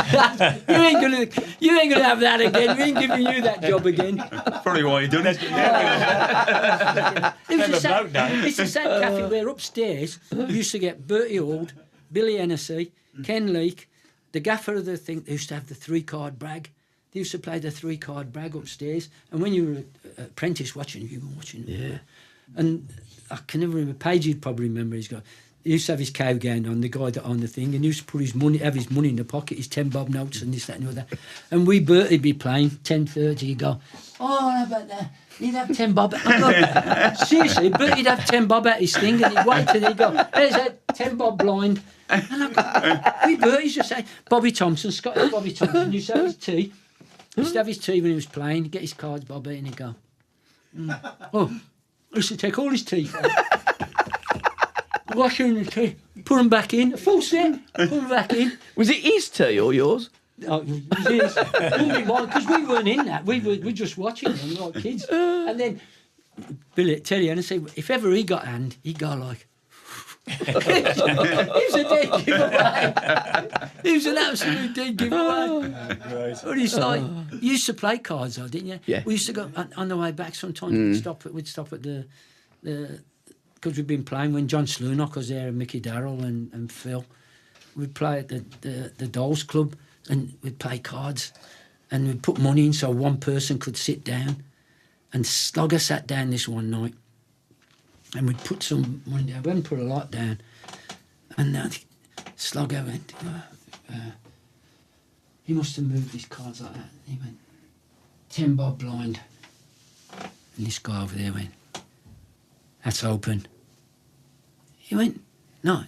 You ain't gonna have that again. We ain't giving you that job again. Probably why you done it. It's the same cafe where upstairs we used to get Bertie Auld, Billy Hennessy, Ken Leake, the gaffer of the thing. They used to have the 3-card brag. They used to play the 3-card brag upstairs. And when you were an apprentice watching, you were watching. Yeah. And I can never remember. Paige, you'd probably remember. He used to have his cow gown on, the guy that owned the thing, and he used to put his money in the pocket, his 10 bob notes and this, that and the other. And Bertie'd be playing, 10:30, he'd go, oh, how about that? He'd have 10 bob. Seriously, Bertie'd have 10 bob at his thing, and he'd wait till he'd go, there's that 10 bob blind. And Bertie's just saying, Bobby Thompson, Scottish Bobby Thompson, used to have his tea. He used to have his tea when he was playing, he'd get his cards, Bobby, and he'd go, oh, he used to take all his teeth out. Wash in the tea, put them back in, full set, put them back in. Was it his tea or yours? Oh, it was his. Because we weren't in that. We were just watching them like kids. And then Billy, tell you, and I say, if ever he got hand, he'd go like. He was a dead giveaway. He was an absolute dead giveaway. But it's like, you used to play cards though, didn't you? Yeah. We used to go on the way back sometimes. We'd stop at the because we'd been playing when John Slunock was there and Mickey Darrell and Phil. We'd play at the Dolls Club and we'd play cards and we'd put money in so one person could sit down. And Slogger sat down this one night and we'd put some money down. We hadn't put a lot down. And Slogger went, he must have moved his cards like that. He went, 10 bob blind. And this guy over there went, that's open. He went, no,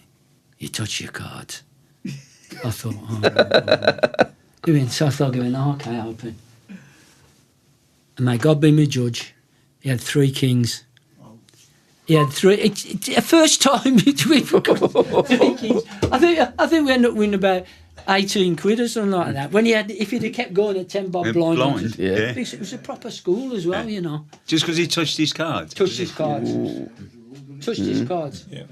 you touch your cards. I thought, oh. He went, so I thought, oh, okay, open. And my God be my judge, he had 3 kings. He had 3. It's the first time we've got 3 kings. I think we ended up winning about 18 quid or something like that. If he'd have kept going at 10 bob blind, yeah. It was a proper school as well, you know. Just because he touched his cards. Touched his cards. His cards. Yeah.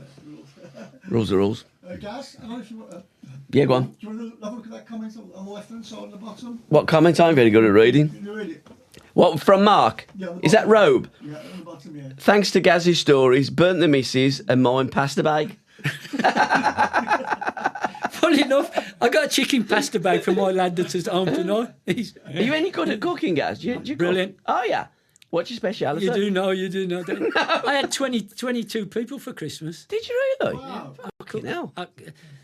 Rules are rules. Gaz, I don't know if you want Yeah, go on. do you want to have a look at that comment on the left-hand side on the bottom? What comment? I'm very good at reading. Can you read it? What, from Mark? Yeah, on the Is that bottom. Robe? Yeah, on the bottom, yeah. Thanks to Gaz's stories, burnt the missus and mine pasta bag. Funny enough, I got a chicken pasta bag from my lad that's at home tonight. Are you any good at cooking, Gaz? Do you Brilliant. Cook? Oh, yeah. What's your speciality? You do know. Don't you? I had 22 people for Christmas. Did you really? Wow. Fucking hell.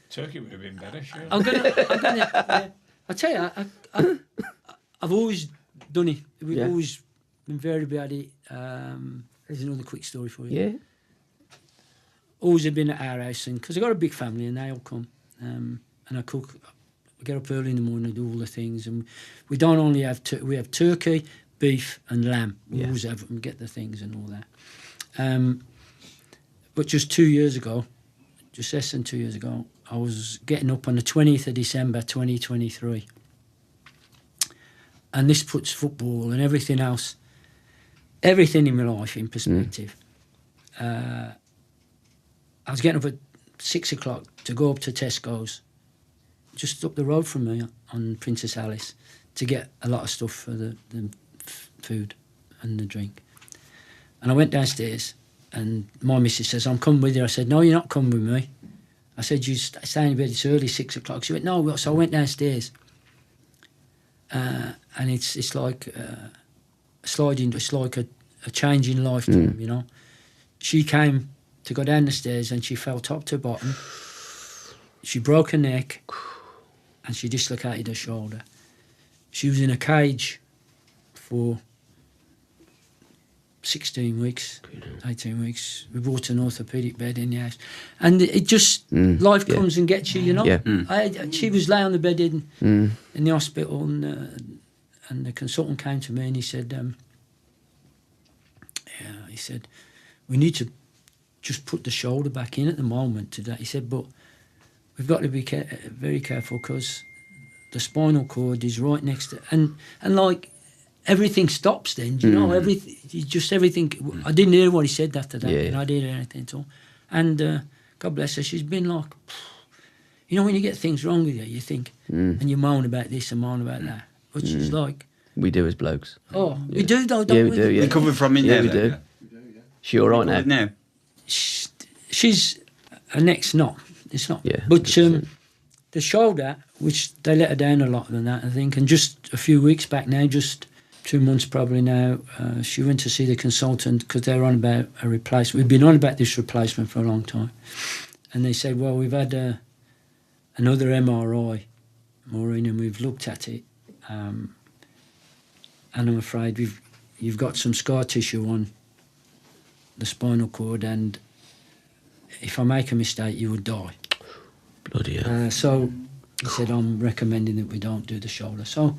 Turkey would have been better, sure. I'm gonna I tell you, I've always done it. We've always been very bad at it. There's another quick story for you. Yeah. Always have been at our house, and because I've got a big family, and they all come, and I cook. We get up early in the morning, do all the things, and we don't only have we have turkey, beef, and lamb. We always have them, get the things and all that. But just 2 years ago, just less than 2 years ago, I was getting up on the 20th of December 2023. And this puts football and everything else, everything in my life in perspective. I was getting up at 6 o'clock to go up to Tesco's, just up the road from me on Princess Alice, to get a lot of stuff for the food and the drink. And I went downstairs, and my missus says, I'm coming with you. I said, no, you're not coming with me. I said, you stay in bed, it's early, 6 o'clock. She went, no. So I went downstairs. And it's like sliding, it's like a change in lifetime, you know. She came to go down the stairs and she fell top to bottom. She broke her neck and she dislocated her shoulder. She was in a cage for 16 weeks, 18 weeks. We bought an orthopaedic bed in the house. And it just, life comes and gets you, you know. Yeah. She was laying on the bed in the hospital, and the consultant came to me and he said, we need to just put the shoulder back in at the moment today. He said, but we've got to be very careful because the spinal cord is right next to, and like, everything stops then, you know, everything. I didn't hear what he said after that, and I didn't hear anything at all. And God bless her, she's been like, you know, when you get things wrong with you, you think, and you moan about this and moan about that. But she's like... We do as blokes. Oh, we do though, don't we? We do, yeah. We're coming from in there. We do. She all right now? She's her neck's not. It's not. Yeah, but the shoulder, which they let her down a lot than that, I think, and just a few weeks back now, just 2 months probably now, she went to see the consultant because they were on about a replacement. We've been on about this replacement for a long time. And they said, well, we've had another MRI, Maureen, and we've looked at it. And I'm afraid you've got some scar tissue on the spinal cord, and if I make a mistake, you would die. Bloody hell. So he said, I'm recommending that we don't do the shoulder. So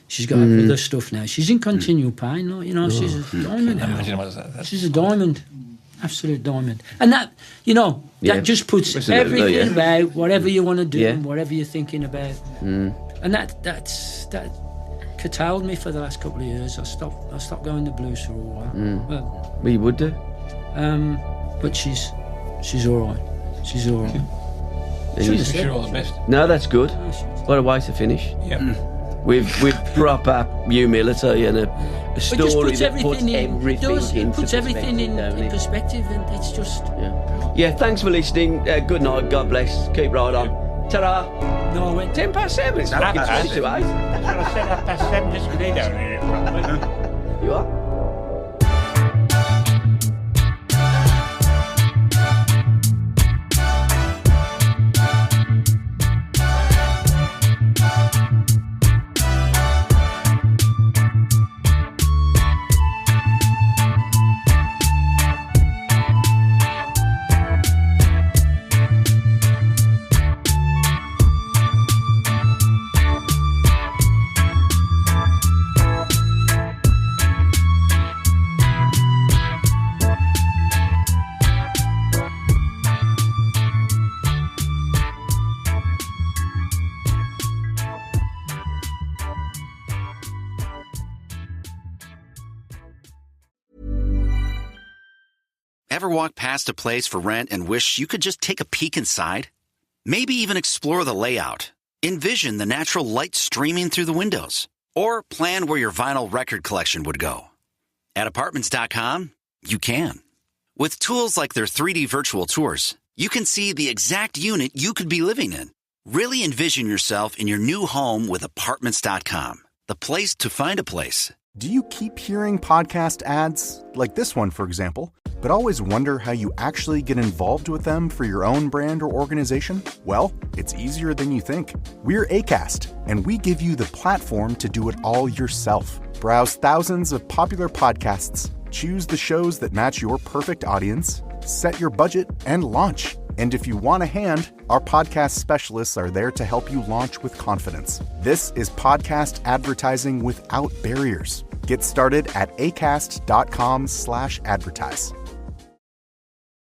she's got other stuff now. She's in continual pain, like, you know, she's a diamond. Imagine what is that? She's a diamond, absolute diamond. And that, you know, that just puts Absolutely, everything about whatever you want to do and whatever you're thinking about. And that curtailed me for the last couple of years. I stopped going to blues for a while. Well, you would do. But she's all right. She's all right. Wish her all the best. No, that's good. What a way to finish. Yep. With proper humility and a story that puts everything in perspective, and it's just... Yeah, thanks for listening. Good night, God bless. Keep right on. Ta-ra. No, I went 10 past 7. It's fucking 20 to 8. I said 7:30 just to be down here properly. You are? Ever walk past a place for rent and wish you could just take a peek inside? Maybe even explore the layout. Envision the natural light streaming through the windows. Or plan where your vinyl record collection would go. At Apartments.com, you can. With tools like their 3D virtual tours, you can see the exact unit you could be living in. Really envision yourself in your new home with Apartments.com, the place to find a place. Do you keep hearing podcast ads, like this one, for example, but always wonder how you actually get involved with them for your own brand or organization? Well, it's easier than you think. We're Acast, and we give you the platform to do it all yourself. Browse thousands of popular podcasts, choose the shows that match your perfect audience, set your budget, and launch. And if you want a hand, our podcast specialists are there to help you launch with confidence. This is podcast advertising without barriers. Get started at acast.com/advertise.